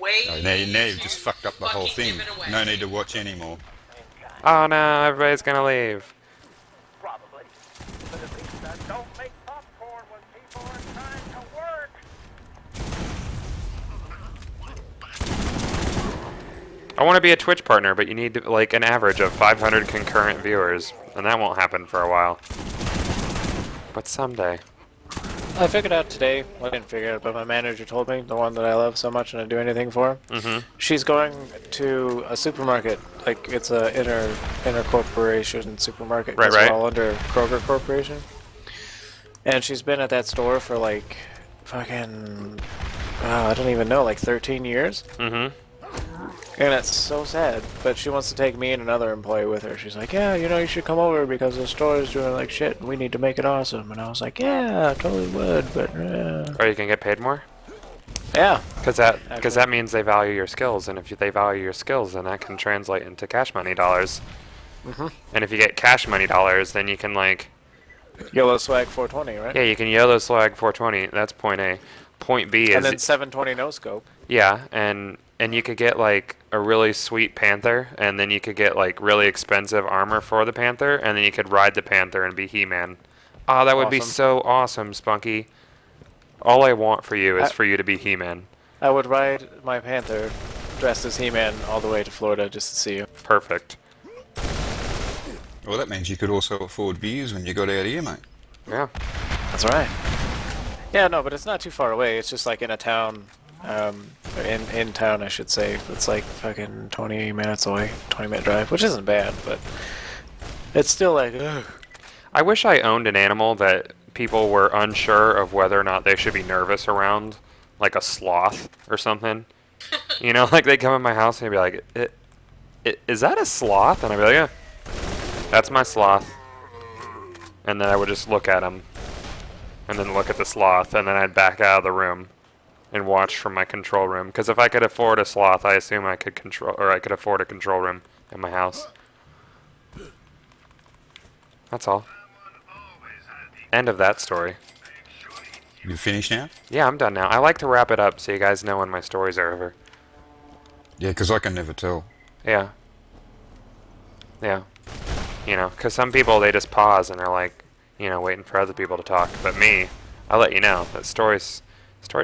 Speaker 3: way
Speaker 1: Oh, now you've just
Speaker 3: to
Speaker 1: fucked up the whole
Speaker 3: fucking
Speaker 1: thing.
Speaker 3: give it away.
Speaker 1: No need to watch anymore.
Speaker 2: Oh no, everybody's gonna leave.
Speaker 6: Probably. But at least I don't make popcorn when people are trying to work.
Speaker 2: I want to be a Twitch partner, but you need like an average of 500 concurrent viewers, and that won't happen for a while. But someday.
Speaker 8: I figured out today, well, I didn't figure it out, but my manager told me, the one that I love so much and I do anything for, she's going to a supermarket, like it's a inner corporation supermarket,
Speaker 2: Right,
Speaker 8: 'cause
Speaker 2: right.
Speaker 8: we're all under Kroger Corporation. And she's been at that store for like fucking, I don't even know, like 13 years? And it's so sad, but she wants to take me and another employee with her. She's like, yeah, you know, you should come over because the store is doing like shit and we need to make it awesome. And I was like, yeah, I totally would, but
Speaker 2: Or you can get paid more?
Speaker 8: yeah.
Speaker 2: Because that means they value your skills, and if they value your skills, then that can translate into cash money dollars. And if you get cash money dollars, then you can like,
Speaker 8: Yellow swag 420, right?
Speaker 2: yeah, you can yellow swag 420. That's point A. Point B is
Speaker 8: And then 720 no scope.
Speaker 2: yeah, and you could get like a really sweet panther, and then you could get like really expensive armor for the panther, and then you could ride the panther and be He-Man. Oh, that would be
Speaker 8: Awesome.
Speaker 2: so awesome, Spunky. All I want for you is for you to be He-Man.
Speaker 8: I would ride my panther dressed as He-Man all the way to Florida just to see you.
Speaker 2: Perfect.
Speaker 1: Well, that means you could also afford beers when you got out here, mate.
Speaker 2: Yeah.
Speaker 8: That's right. Yeah, no, but it's not too far away. It's just like in a town, in town, I should say. It's like fucking 20 minutes away, 20-minute drive, which isn't bad, but it's still like, ugh.
Speaker 2: I wish I owned an animal that people were unsure of whether or not they should be nervous around, like a sloth or something. You know, like they come in my house and they'd be like, is that a sloth? And I'd be like, yeah, that's my sloth. And then I would just look at him, and then look at the sloth, and then I'd back out of the room and watch from my control room. Because if I could afford a sloth, I assume I could afford a control room in my house. That's all. End of that story.
Speaker 1: You finished now?
Speaker 2: Yeah, I'm done now. I like to wrap it up so you guys know when my stories are over.
Speaker 1: Yeah, because I can never tell.
Speaker 2: Yeah. Yeah. You know, because some people, they just pause and they're like, you know, waiting for other people to talk. But me, I let you know that story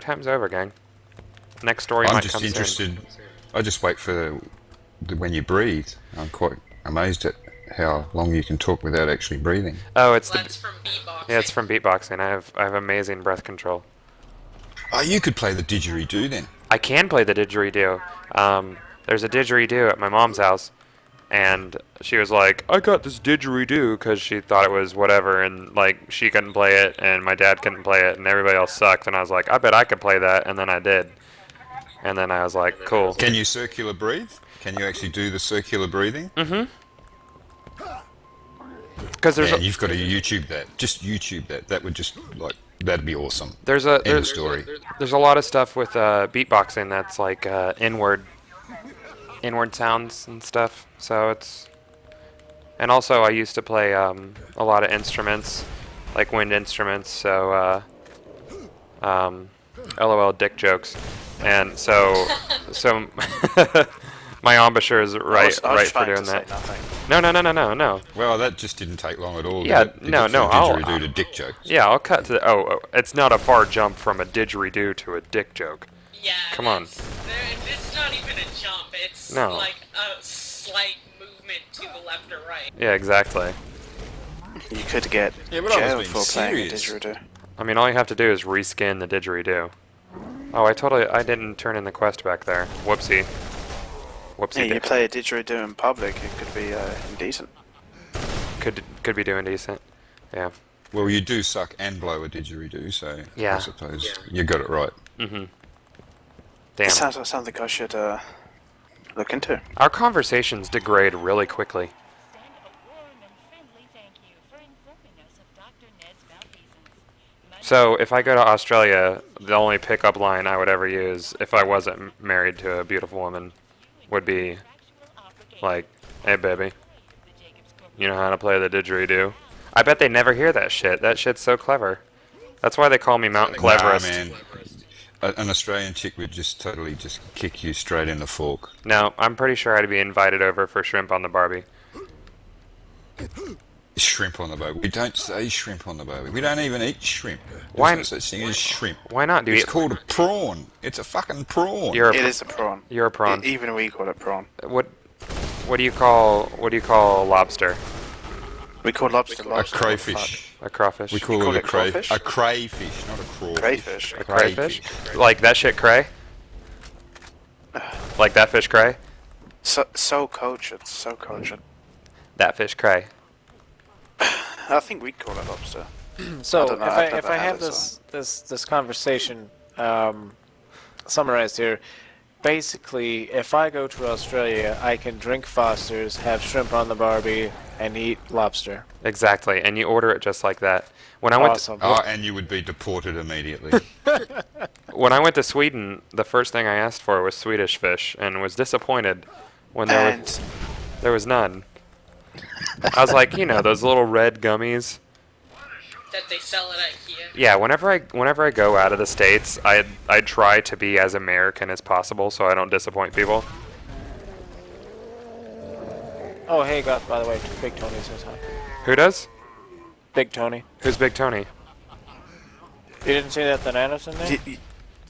Speaker 2: time's over, gang. Next story
Speaker 1: I'm
Speaker 2: might
Speaker 1: just
Speaker 2: come soon.
Speaker 1: interested. I just wait for when you breathe. I'm quite amazed at how long you can talk without actually breathing.
Speaker 2: Oh, it's
Speaker 3: That's from beatboxing.
Speaker 2: yeah, it's from beatboxing. I have amazing breath control.
Speaker 1: Oh, you could play the didgeridoo then.
Speaker 2: I can play the didgeridoo. There's a didgeridoo at my mom's house, and she was like, I got this didgeridoo because she thought it was whatever, and like she couldn't play it, and my dad couldn't play it, and everybody else sucked, and I was like, I bet I could play that, and then I did. And then I was like, cool.
Speaker 1: Can you circular breathe? Can you actually do the circular breathing?
Speaker 2: Because there's
Speaker 1: Man, you've got to YouTube that. Just YouTube that. That would just that'd be awesome.
Speaker 2: there's
Speaker 1: End of story.
Speaker 2: there's a lot of stuff with beatboxing that's like inward sounds and stuff. So it's, and also I used to play a lot of instruments, like wind instruments. So LOL dick jokes, and so my embouchure is right for doing that. No.
Speaker 1: Well, that just didn't take long at all.
Speaker 2: Yeah,
Speaker 1: did it? You
Speaker 2: no,
Speaker 1: got
Speaker 2: no,
Speaker 1: from
Speaker 2: I'll-
Speaker 1: didgeridoo to dick jokes.
Speaker 2: Yeah, I'll cut to the, oh, it's not a far jump from a didgeridoo to a dick joke.
Speaker 3: Yeah.
Speaker 2: Come on.
Speaker 3: It's not even a jump. It's
Speaker 2: No.
Speaker 3: like a slight movement to the left or right.
Speaker 2: Yeah, exactly.
Speaker 4: You could get
Speaker 1: Yeah, but I was
Speaker 4: jailed
Speaker 1: being
Speaker 4: for playing a
Speaker 1: serious.
Speaker 4: didgeridoo.
Speaker 2: I mean, all you have to do is reskin the didgeridoo. Oh, I didn't turn in the quest back there. Whoopsie.
Speaker 4: Yeah, you
Speaker 2: Whoopsie.
Speaker 4: play a didgeridoo in public, it could be indecent.
Speaker 2: Could be doing decent. Yeah.
Speaker 1: Well, you do suck and blow a didgeridoo, so
Speaker 2: Yeah.
Speaker 1: I suppose you got it right.
Speaker 4: It
Speaker 2: Damn.
Speaker 4: sounds like something I should look into.
Speaker 2: Our conversations degrade really quickly. So if I go to Australia, the only pickup line I would ever use if I wasn't married to a beautiful woman would be like, "Hey baby, you know how to play the didgeridoo?" I bet they never hear that shit. That shit's so clever. That's why they call me Mountain Cleverest.
Speaker 1: Nah, man. an Australian chick would just totally just kick you straight in the fork.
Speaker 2: No, I'm pretty sure I'd be invited over for shrimp on the Barbie.
Speaker 1: Shrimp on the barbie. We don't say shrimp on the barbie. We don't even eat shrimp. There's
Speaker 2: Why-
Speaker 1: no such thing as shrimp.
Speaker 2: Why not? Do you
Speaker 1: It's
Speaker 2: eat?
Speaker 1: called a prawn. It's a fucking prawn.
Speaker 2: You're a,
Speaker 4: It is a prawn.
Speaker 2: you're a prawn.
Speaker 4: Even we call it prawn.
Speaker 2: What do you call lobster?
Speaker 4: We call lobster
Speaker 1: a
Speaker 4: lobster.
Speaker 1: crayfish.
Speaker 2: A crawfish.
Speaker 1: We call
Speaker 4: call
Speaker 1: it a
Speaker 4: it crawfish?
Speaker 1: a crayfish, not a crawfish.
Speaker 4: Crayfish.
Speaker 2: A crayfish? Like that shit cray? Like that fish cray?
Speaker 4: So cultured. So cultured.
Speaker 2: That fish cray.
Speaker 4: I think we'd call it lobster.
Speaker 8: So
Speaker 4: don't know,
Speaker 8: if
Speaker 4: I've
Speaker 8: I
Speaker 4: never had
Speaker 8: have
Speaker 4: it,
Speaker 8: this conversation summarized here, basically, if I go to Australia, I can drink Foster's, have shrimp on the Barbie, and eat lobster.
Speaker 2: Exactly, and you order it just like that. When I went
Speaker 8: Awesome.
Speaker 1: Oh, and you would be deported immediately.
Speaker 2: when I went to Sweden, the first thing I asked for was Swedish fish, and was disappointed when there was none. I was like, those little red gummies.
Speaker 3: That they sell it at IKEA.
Speaker 2: Yeah, whenever I go out of the States, I try to be as American as possible so I don't disappoint people.
Speaker 8: Oh, hey, Goth, by the way, Big Tony says hi.
Speaker 2: Who does?
Speaker 8: Big Tony.
Speaker 2: Who's Big Tony?
Speaker 8: You didn't see that Bananas in there?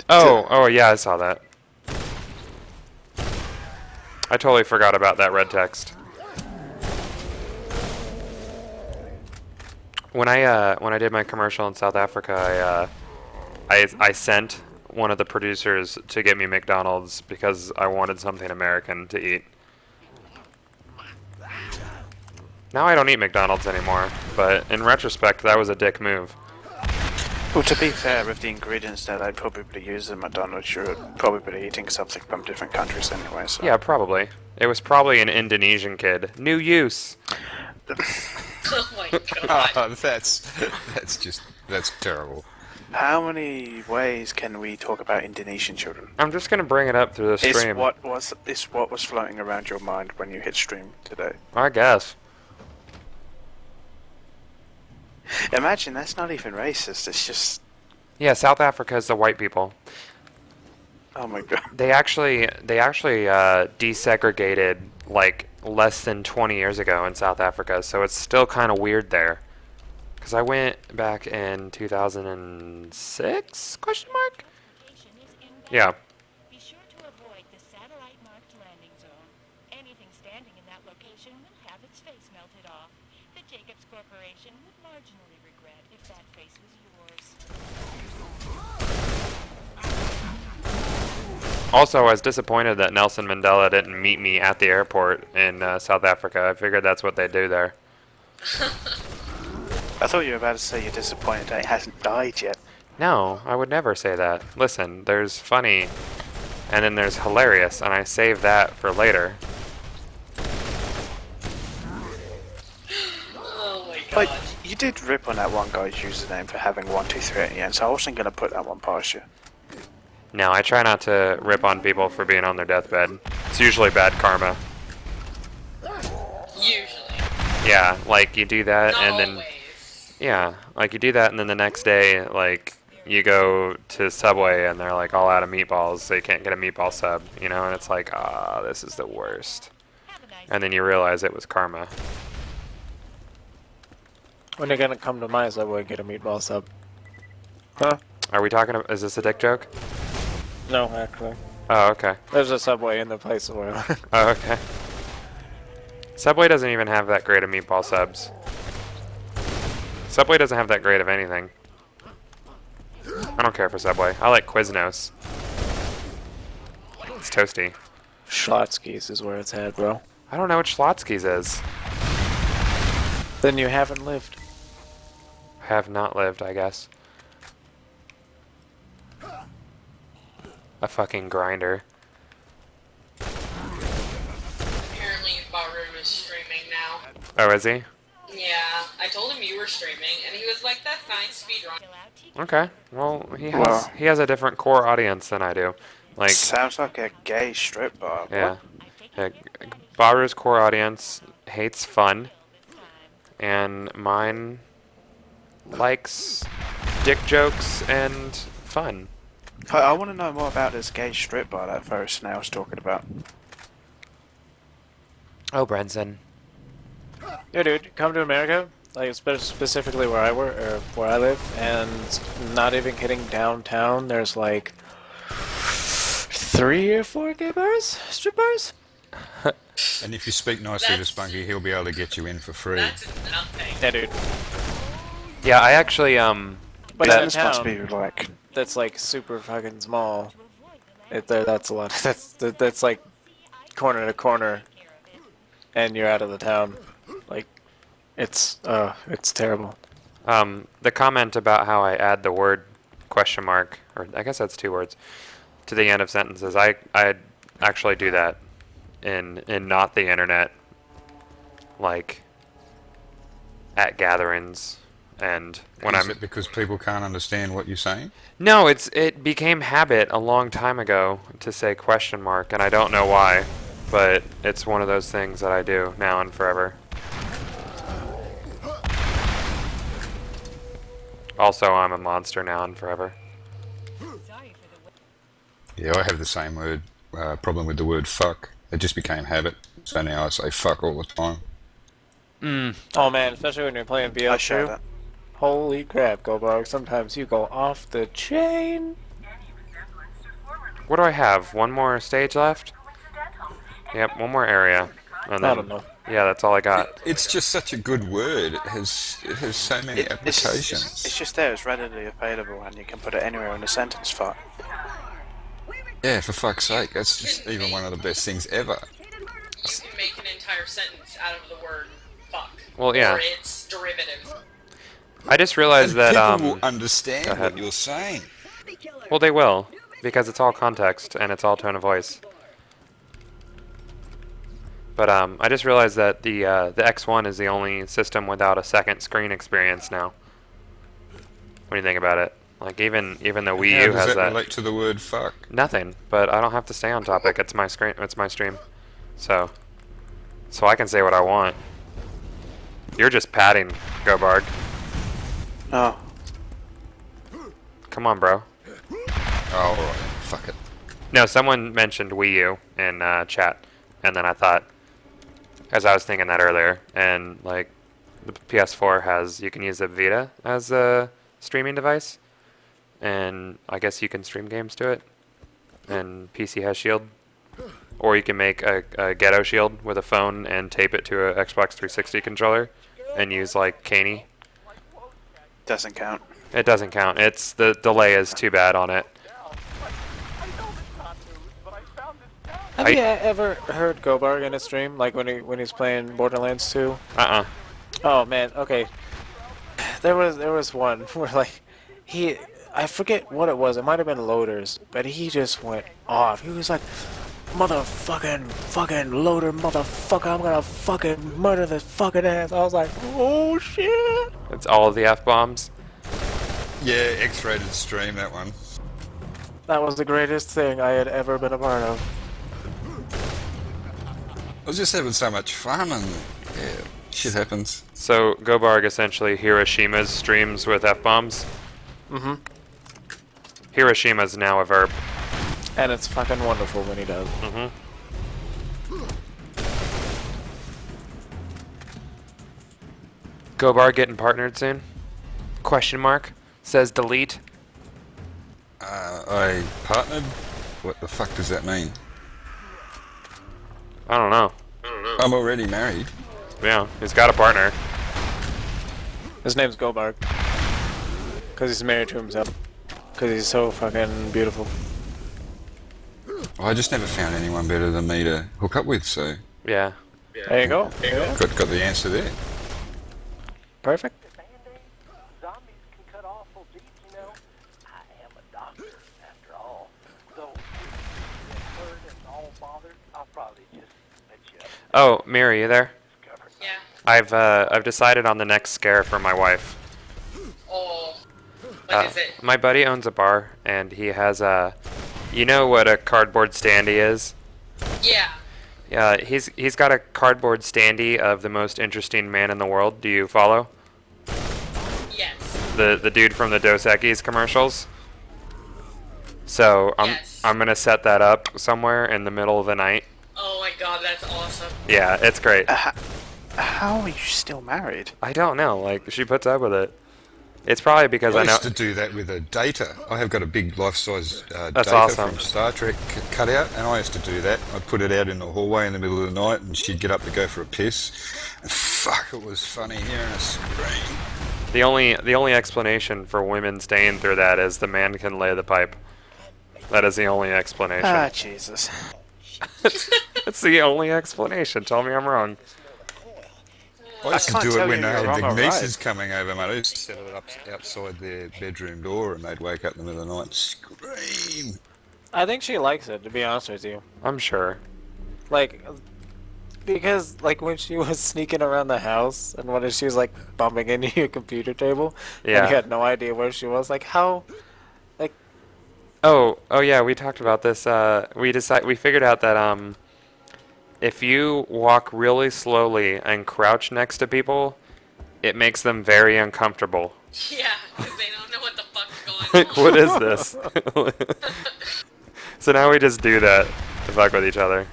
Speaker 2: Oh yeah, I saw that. I totally forgot about that red text. When I did my commercial in South Africa, I sent one of the producers to get me McDonald's because I wanted something American to eat. Now I don't eat McDonald's anymore, but in retrospect, that was a dick move.
Speaker 4: Well, to be fair, with the ingredients that I probably use in McDonald's, you're probably eating something from different countries anyway. So.
Speaker 2: Yeah, probably. It was probably an Indonesian kid. New use.
Speaker 3: Oh my god.
Speaker 1: Oh, that's terrible.
Speaker 4: How many ways can we talk about Indonesian children?
Speaker 2: I'm just gonna bring it up through the
Speaker 4: Is
Speaker 2: stream.
Speaker 4: what was floating around your mind when you hit stream today?
Speaker 2: I guess.
Speaker 4: Imagine that's not even racist. It's just,
Speaker 2: Yeah, South Africa is the white people.
Speaker 4: oh my god.
Speaker 2: They actually desegregated like less than 20 years ago in South Africa, so it's still kind of weird there. Because I went back in 2006? Question mark? Yeah.
Speaker 10: Be sure to avoid the satellite-marked landing zone. Anything standing in that location will have its face melted off. The Jacobs Corporation would marginally regret if that face was yours.
Speaker 2: Also, I was disappointed that Nelson Mandela didn't meet me at the airport in South Africa. I figured that's what they do there.
Speaker 4: I thought you were about to say you're disappointed that it hasn't died yet.
Speaker 2: No, I would never say that. Listen, there's funny, and then there's hilarious, and I save that for later.
Speaker 3: Oh my god.
Speaker 4: Like, you did rip on that one guy's username for having 123 at the end, so I wasn't going to put that one past you.
Speaker 2: No, I try not to rip on people for being on their deathbed. It's usually bad karma.
Speaker 3: Usually.
Speaker 2: Yeah, like you do that
Speaker 3: Not
Speaker 2: and then
Speaker 3: always.
Speaker 2: yeah, like you do that and then the next day like you go to Subway and they're like all out of meatballs, so you can't get a meatball sub, and it's like, this is the worst. And then you realize it was karma.
Speaker 8: When are you gonna come to my Subway and get a meatball sub? Huh?
Speaker 2: Are we talking is this a dick joke?
Speaker 8: No, actually.
Speaker 2: Oh, okay.
Speaker 8: There's a Subway in the place where I live.
Speaker 2: Oh, okay. Subway doesn't even have that great of meatball subs. Subway doesn't have that great of anything. I don't care for Subway. I like Quiznos. It's toasty.
Speaker 8: Schlotsky's is where it's at, bro.
Speaker 2: I don't know what Schlotsky's is.
Speaker 8: Then you haven't lived.
Speaker 2: Have not lived, I guess. A fucking grinder.
Speaker 3: Apparently Baru is streaming now.
Speaker 2: Oh, is he?
Speaker 3: Yeah, I told him you were streaming, and he was like, that's nice, speedrun.
Speaker 2: Okay. Well, he has
Speaker 4: Wow.
Speaker 2: he has a different core audience than I do. Like,
Speaker 4: Sounds like a gay strip bar.
Speaker 2: yeah. Baru's core audience hates fun, and mine likes dick jokes and fun.
Speaker 4: I want to know more about this gay strip bar that first I was talking about.
Speaker 2: Oh, Brenson.
Speaker 8: Yeah, dude, come to America, like specifically where I work or where I live, and not even kidding, downtown. There's like 3 or 4 gay bars, strip bars.
Speaker 1: And if you speak nicely to Spunky, he'll be able to get you in for free.
Speaker 3: That's nothing.
Speaker 8: Yeah, dude.
Speaker 2: Yeah, I actually
Speaker 8: But
Speaker 4: Business
Speaker 8: that
Speaker 4: must
Speaker 8: town,
Speaker 4: be like
Speaker 8: that's like super fucking small. That's a lot. That's like corner to corner, and you're out of the town. Like, it's terrible.
Speaker 2: the comment about how I add the word question mark, or I guess that's 2 words, to the end of sentences. I actually do that in not the internet, like at gatherings. And when
Speaker 1: Is it because people can't understand what you're saying?
Speaker 2: No, it became habit a long time ago to say question mark, and I don't know why, but it's one of those things that I do now and forever. Also, I'm a monster now and forever.
Speaker 1: Yeah, I have the same word problem with the word fuck. It just became habit, so now I say fuck all the time.
Speaker 8: Oh man, especially when you're playing
Speaker 4: I share
Speaker 8: VL2.
Speaker 4: that.
Speaker 8: Holy crap, Gobarg! Sometimes you go off the chain.
Speaker 2: What do I have? 1 more stage left? Yep, 1 more area. And
Speaker 8: I
Speaker 2: then,
Speaker 8: don't know.
Speaker 2: Yeah, that's all I got.
Speaker 1: It's just such a good word. It has so many applications.
Speaker 4: It's just there. It's readily available, and you can put it anywhere in a sentence. Fuck.
Speaker 1: Yeah, for fuck's sake, that's just even one of the best things ever.
Speaker 3: You can make an entire sentence out of the word fuck.
Speaker 2: Well, yeah.
Speaker 3: Or its derivatives.
Speaker 2: I just realized that
Speaker 1: People will understand
Speaker 2: go ahead.
Speaker 1: what you're saying.
Speaker 2: Well, they will, because it's all context and it's all tone of voice. But I just realized that the X1 is the only system without a second screen experience now. What do you think about it? Like even the Wii
Speaker 1: How
Speaker 2: U
Speaker 1: does
Speaker 2: has
Speaker 1: that
Speaker 2: that.
Speaker 1: relate to the word fuck?
Speaker 2: Nothing, but I don't have to stay on topic. It's my screen. It's my stream, so I can say what I want. You're just patting, Gobarg.
Speaker 4: No.
Speaker 2: Come on, bro.
Speaker 1: Oh, alright, fuck it.
Speaker 2: No, someone mentioned Wii U in chat, and then I thought, as I was thinking that earlier, and like the PS4 has, you can use the Vita as a streaming device, and I guess you can stream games to it, and PC has Shield, or you can make a ghetto Shield with a phone and tape it to a Xbox 360 controller, and use like Caney.
Speaker 4: Doesn't count.
Speaker 2: It doesn't count. It's the delay is too bad on it.
Speaker 8: Have you ever heard Gobarg in a stream, like when he's playing Borderlands 2? Oh man, okay. There was one where like I forget what it was. It might have been Loaders, but he just went off. He was like, fucking loader, motherfucker! I'm gonna fucking murder this fucking ass. I was like, oh shit!
Speaker 2: It's all of the F-bombs.
Speaker 1: Yeah, X-rated stream, that one.
Speaker 8: That was the greatest thing I had ever been a part of.
Speaker 1: I was just having so much fun, and yeah, shit happens.
Speaker 2: So Gobarg essentially Hiroshima's streams with F-bombs.
Speaker 8: Mm-hmm.
Speaker 2: Hiroshima's now a verb.
Speaker 8: And it's fucking wonderful when he does.
Speaker 2: Mm-hmm. Gobarg getting partnered soon? Question mark. Says delete.
Speaker 1: I partnered? What the fuck does that mean?
Speaker 2: I don't know.
Speaker 1: I'm already married.
Speaker 2: Yeah, he's got a partner.
Speaker 8: His name's Gobarg. Because he's married to himself. Because he's so fucking beautiful.
Speaker 1: I just never found anyone better than me to hook up with, so...
Speaker 2: Yeah.
Speaker 8: There you go.
Speaker 1: Got the answer there.
Speaker 8: Perfect.
Speaker 6: Zombies can cut awful deep, you know. I am a doctor, after all. So, if you're hurt and all bothered, I'll probably just let you up.
Speaker 2: Oh, Miri, you there?
Speaker 3: Yeah.
Speaker 2: I've decided on the next scare for my wife.
Speaker 3: Oh. What is it?
Speaker 2: My buddy owns a bar, and he has a... You know what a cardboard standee is?
Speaker 3: Yeah.
Speaker 2: Yeah, he's got a cardboard standee of the most interesting man in the world. Do you follow?
Speaker 3: Yes.
Speaker 2: The dude from the Dos Equis commercials? So
Speaker 3: Yes.
Speaker 2: I'm gonna set that up somewhere in the middle of the night.
Speaker 3: Oh my god, that's awesome.
Speaker 2: Yeah, it's great.
Speaker 4: How are you still married?
Speaker 2: I don't know. Like, she puts up with it. It's probably because
Speaker 1: I
Speaker 2: I know.
Speaker 1: used to do that with a data. I have got a big life-size
Speaker 2: That's
Speaker 1: data
Speaker 2: awesome.
Speaker 1: from Star Trek cutout, and I used to do that. I'd put it out in the hallway in the middle of the night, and she'd get up to go for a piss. And fuck, it was funny hearing her scream.
Speaker 2: The only explanation for women staying through that is the man can lay the pipe. That is the only explanation.
Speaker 4: Ah, Jesus.
Speaker 2: That's the only explanation. Tell me I'm wrong.
Speaker 1: I used to
Speaker 4: can't
Speaker 1: do
Speaker 4: tell
Speaker 1: it when
Speaker 4: you
Speaker 1: I
Speaker 4: you're
Speaker 1: had
Speaker 4: wrong
Speaker 1: the
Speaker 4: or
Speaker 1: nieces
Speaker 4: right.
Speaker 1: coming over, mate. I used to set it up outside their bedroom door, and they'd wake up in the middle of the night and scream.
Speaker 8: I think she likes it, to be honest with you.
Speaker 2: I'm sure.
Speaker 8: Like, because, like, when she was sneaking around the house and when she was, like, bumping into your computer table,
Speaker 2: Yeah.
Speaker 8: and you had no idea where she was, like, how, like...
Speaker 2: Oh yeah, we talked about this. We figured out that if you walk really slowly and crouch next to people, it makes them very uncomfortable.
Speaker 3: Yeah, because they don't know what the fuck's going
Speaker 2: Like,
Speaker 3: on.
Speaker 2: what is this? So now we just do that to fuck with each other.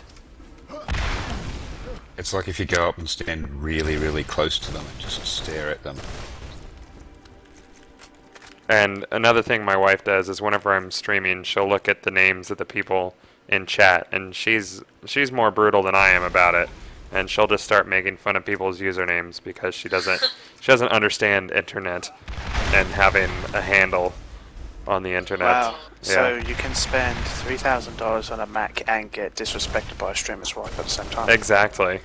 Speaker 1: It's like if you go up and stand really, really close to them and just stare at them.
Speaker 2: And another thing my wife does is whenever I'm streaming, she'll look at the names of the people in chat, and she's more brutal than I am about it. And she'll just start making fun of people's usernames because she doesn't understand internet and having a handle on the internet.
Speaker 4: Wow. So
Speaker 2: Yeah.
Speaker 4: you can spend $3,000 on a Mac and get disrespected by a streamer's wife at the same time.
Speaker 2: Exactly.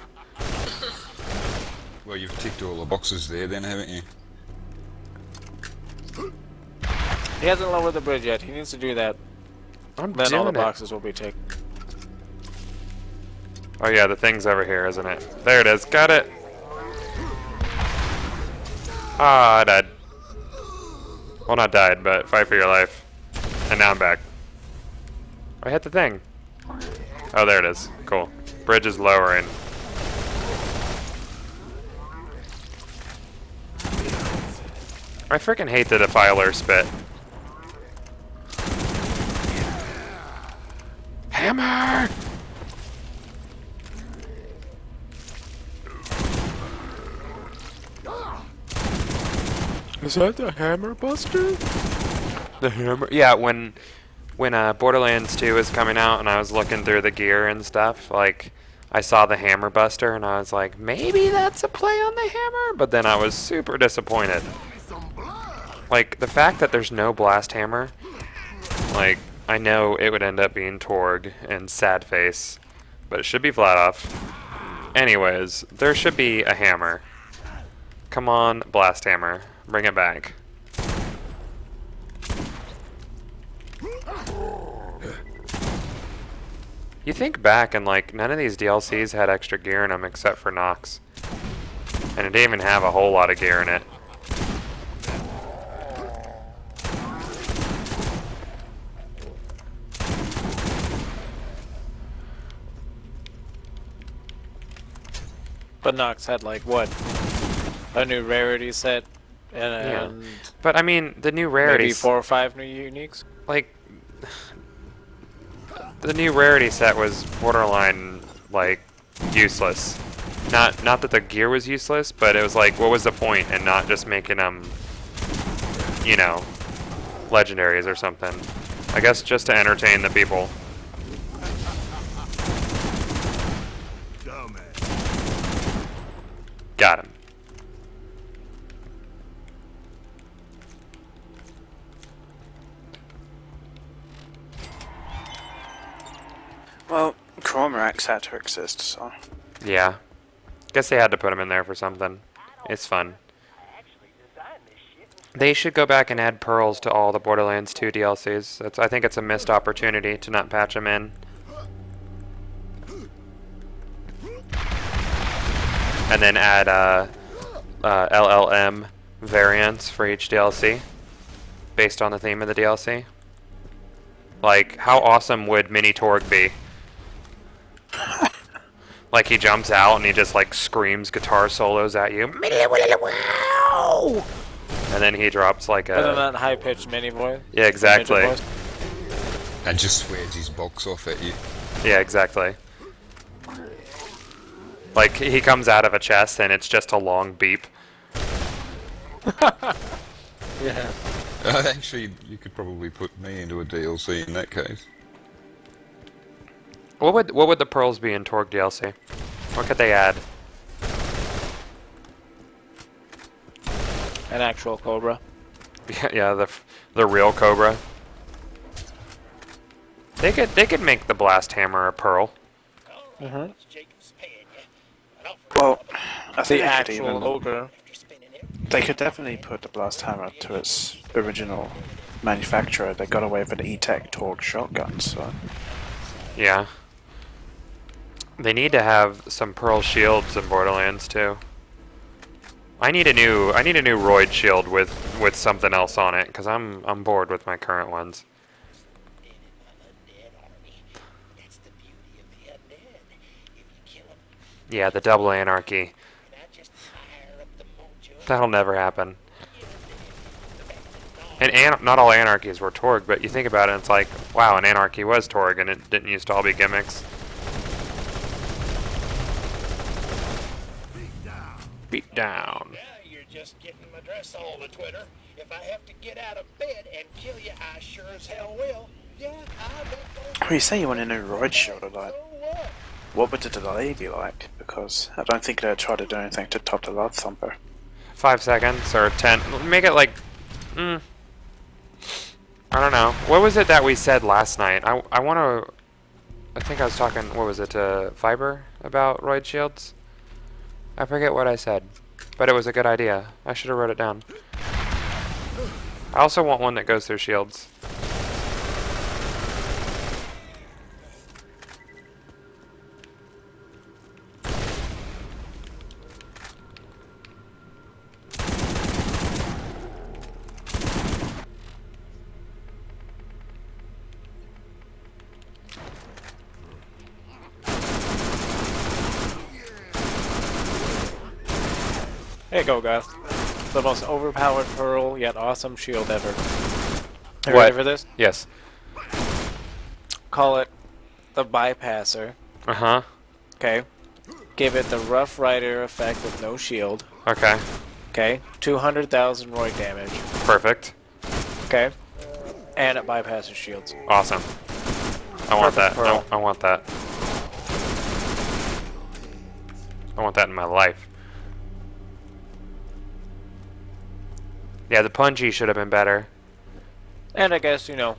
Speaker 1: Well, you've ticked all the boxes there then, haven't you?
Speaker 8: He hasn't lowered the bridge yet. He needs to do that.
Speaker 2: I'm
Speaker 8: Then all the
Speaker 2: doing it.
Speaker 8: boxes will be taken.
Speaker 2: Oh yeah, the thing's over here, isn't it? There it is. Got it. Ah, I died. Well, not died, but fight for your life. And now I'm back. I hit the thing. Oh, there it is. Cool. Bridge is lowering. I freaking hate the defiler spit. Hammer! Is that the Hammer Buster? The Hammer? Yeah, when Borderlands 2 was coming out and I was looking through the gear and stuff, like, I saw the Hammer Buster and I was like, maybe that's a play on the hammer? But then I was super disappointed. Like, the fact that there's no blast hammer, like, I know it would end up being Torg and Sadface, but it should be flat off. Anyways, there should be a hammer. Come on, blast hammer. Bring it back. You think back and like none of these DLCs had extra gear in them except for Nox. And it didn't even have a whole lot of gear in it.
Speaker 8: But Nox had, like, what? A new rarity set? And
Speaker 2: But I mean, the new rarity
Speaker 8: maybe 4 or 5 new uniques?
Speaker 2: like the new rarity set was borderline like useless. Not that the gear was useless, but it was like, what was the point in not just making them, you know, legendaries or something? I guess just to entertain the people. Got him.
Speaker 4: Well, Cormorants had to exist, so...
Speaker 2: Yeah. Guess they had to put him in there for something. It's fun. They should go back and add pearls to all the Borderlands 2 DLCs. I think it's a missed opportunity to not patch them in. And then add LLM variants for each DLC based on the theme of the DLC. Like, how awesome would Mini Torg be? Like, he jumps out and he just, like, screams guitar solos at you. And then he drops, like,
Speaker 8: And then
Speaker 2: a...
Speaker 8: that high-pitched mini voice.
Speaker 2: Yeah, exactly.
Speaker 8: Midget voice.
Speaker 1: And just swears his box off at you.
Speaker 2: Yeah, exactly. Like, he comes out of a chest and it's just a long beep.
Speaker 8: Yeah.
Speaker 1: Actually, you could probably put me into a DLC in that case.
Speaker 2: What would the pearls be in Torg DLC? What could they add?
Speaker 8: An actual Cobra.
Speaker 2: Yeah, the real Cobra. They could make the blast hammer a pearl.
Speaker 8: Mm-hmm.
Speaker 4: Well, I
Speaker 8: The
Speaker 4: think they could
Speaker 8: actual
Speaker 4: even.
Speaker 8: ogre.
Speaker 4: They could definitely put the blast hammer to its original manufacturer. They got away with an E-Tech Torque shotgun, so.
Speaker 2: Yeah. They need to have some pearl shields in Borderlands too. I need a new roid shield with something else on it because I'm bored with my current ones. Yeah, the double anarchy. That'll never happen. And not all anarchies were Torg, but you think about it, it's like, wow, an anarchy was Torg, and it didn't used to all be gimmicks. Beat down.
Speaker 11: Yeah, you're just getting my dress all to Twitter. If I have to get out of bed and kill you, I sure as hell will. Yeah, I bet.
Speaker 4: Well, you say you want a new roid shield, like,
Speaker 11: So what?
Speaker 4: what would the delay be like? Because I don't think they'd try to do anything to top the Love Thumper.
Speaker 2: 5 seconds or 10. Make it like, I don't know. What was it that we said last night? I want to. I think I was talking. What was it? Fiber about roid shields. I forget what I said, but it was a good idea. I should have wrote it down. I also want one that goes through shields.
Speaker 8: There you go, guys. The most overpowered pearl yet awesome shield ever. You
Speaker 2: What?
Speaker 8: ready for this?
Speaker 2: Yes.
Speaker 8: Call it the bypasser.
Speaker 2: Uh-huh.
Speaker 8: Okay. Give it the Rough Rider effect with no shield.
Speaker 2: Okay.
Speaker 8: Okay. 200,000 roid damage.
Speaker 2: Perfect.
Speaker 8: Okay. And it bypasses shields.
Speaker 2: Awesome. I want that.
Speaker 8: Perfect pearl.
Speaker 2: I want that. I want that in my life. Yeah, the punji should have been better.
Speaker 8: And I guess, you know,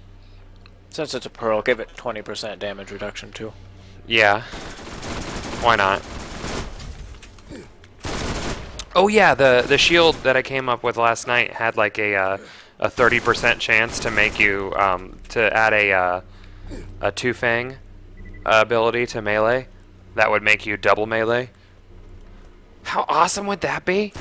Speaker 8: since it's a pearl, give it 20% damage reduction too.
Speaker 2: Yeah. Why not? Oh yeah, the shield that I came up with last night had like a 30% chance to make you to add a two-fang ability to melee. That would make you double melee. How awesome would that be?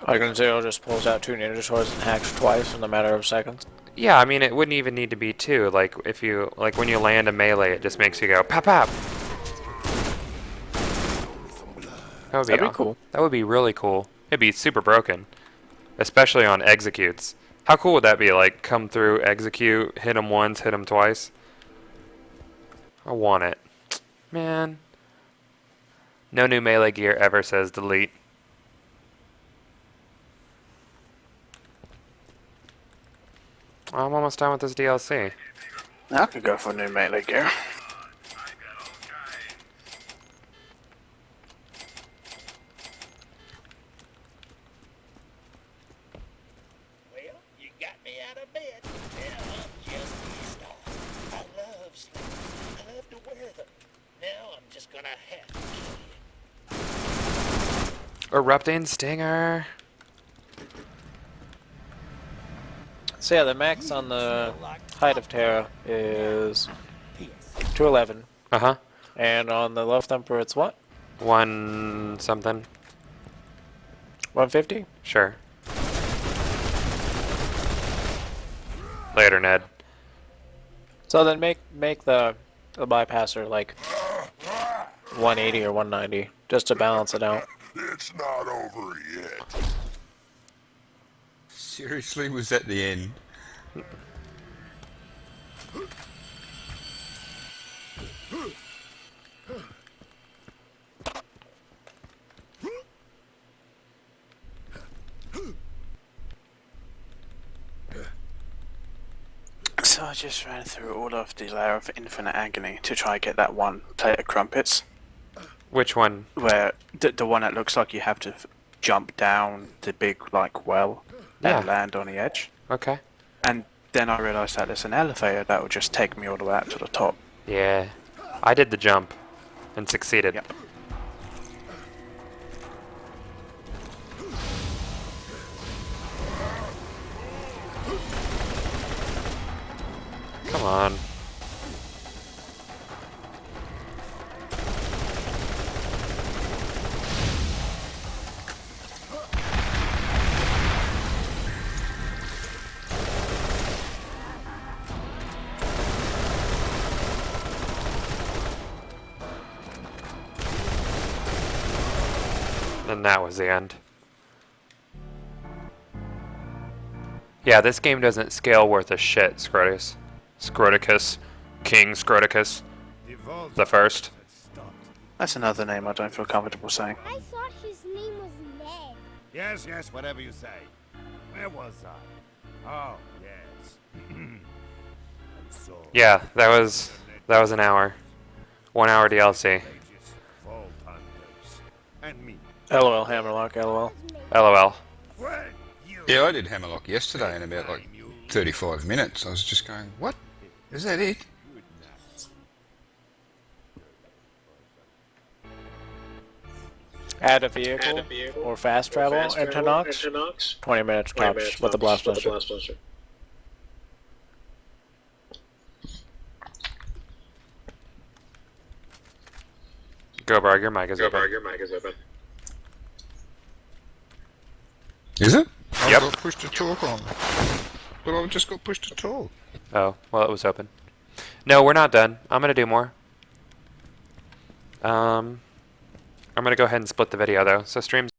Speaker 8: Dragon Zero just pulls out 2 ninja swords and hacks twice in a matter of seconds.
Speaker 2: Yeah, I mean it wouldn't even need to be 2. Like if you when you land a melee, it just makes you go pop pop. That'd be
Speaker 8: cool.
Speaker 2: That would be really cool. It'd be super broken, especially on executes. How cool would that be? Like come through, execute, hit him once, hit him twice. I want it, man. No new melee gear ever says delete. I'm almost done with this DLC.
Speaker 4: I could go for a new melee gear.
Speaker 11: Well, you got me out of bed. Now I'm just pissed off. I love sleep. I love to wear them. Now I'm just gonna have to kill you.
Speaker 2: Erupting Stinger.
Speaker 8: So yeah, the max on the Height of Terror is 211.
Speaker 2: Uh-huh.
Speaker 8: And on the Love Thumper it's what?
Speaker 2: 1 something.
Speaker 8: 150?
Speaker 2: Sure. Later, Ned.
Speaker 8: So then make the bypasser like 180 or 190 just to balance it out.
Speaker 5: It's not over yet.
Speaker 1: Seriously, was that the end?
Speaker 4: So I just ran through all of the layer of infinite agony to try and get that one plate of crumpets.
Speaker 2: Which one?
Speaker 4: Where the one that looks like you have to jump down the big like well
Speaker 2: Yeah.
Speaker 4: and land on the edge.
Speaker 2: Okay.
Speaker 4: And then I realised that there's an elevator that will just take me all the way up to the top.
Speaker 2: Yeah. I did the jump and succeeded.
Speaker 4: Yep.
Speaker 2: Come on. And that was the end. Yeah, this game doesn't scale worth a shit, Scroticus. Scroticus. King Scroticus. The first.
Speaker 4: That's another name I don't feel comfortable saying.
Speaker 9: I thought his name was Ned.
Speaker 5: Yes, yes, whatever you say. Where was I? Oh, yes. And so,
Speaker 2: Yeah, that was an hour. 1 hour DLC.
Speaker 5: Vault Hunters. And me.
Speaker 8: LOL, Hammerlock, LOL.
Speaker 2: LOL.
Speaker 5: When you
Speaker 1: Yeah, I did Hammerlock yesterday in about like 35 minutes. I was just going, what? Is that it?
Speaker 8: Add a vehicle or fast travel into Nox. 20 minutes tops with the blast blaster.
Speaker 2: Go, Brog, your mic is open.
Speaker 1: Is it? I
Speaker 2: Yep.
Speaker 1: got pushed to talk on. But I just got pushed to talk.
Speaker 2: Oh, well, it was open. No, we're not done. I'm gonna do more. I'm gonna go ahead and split the video though. So streams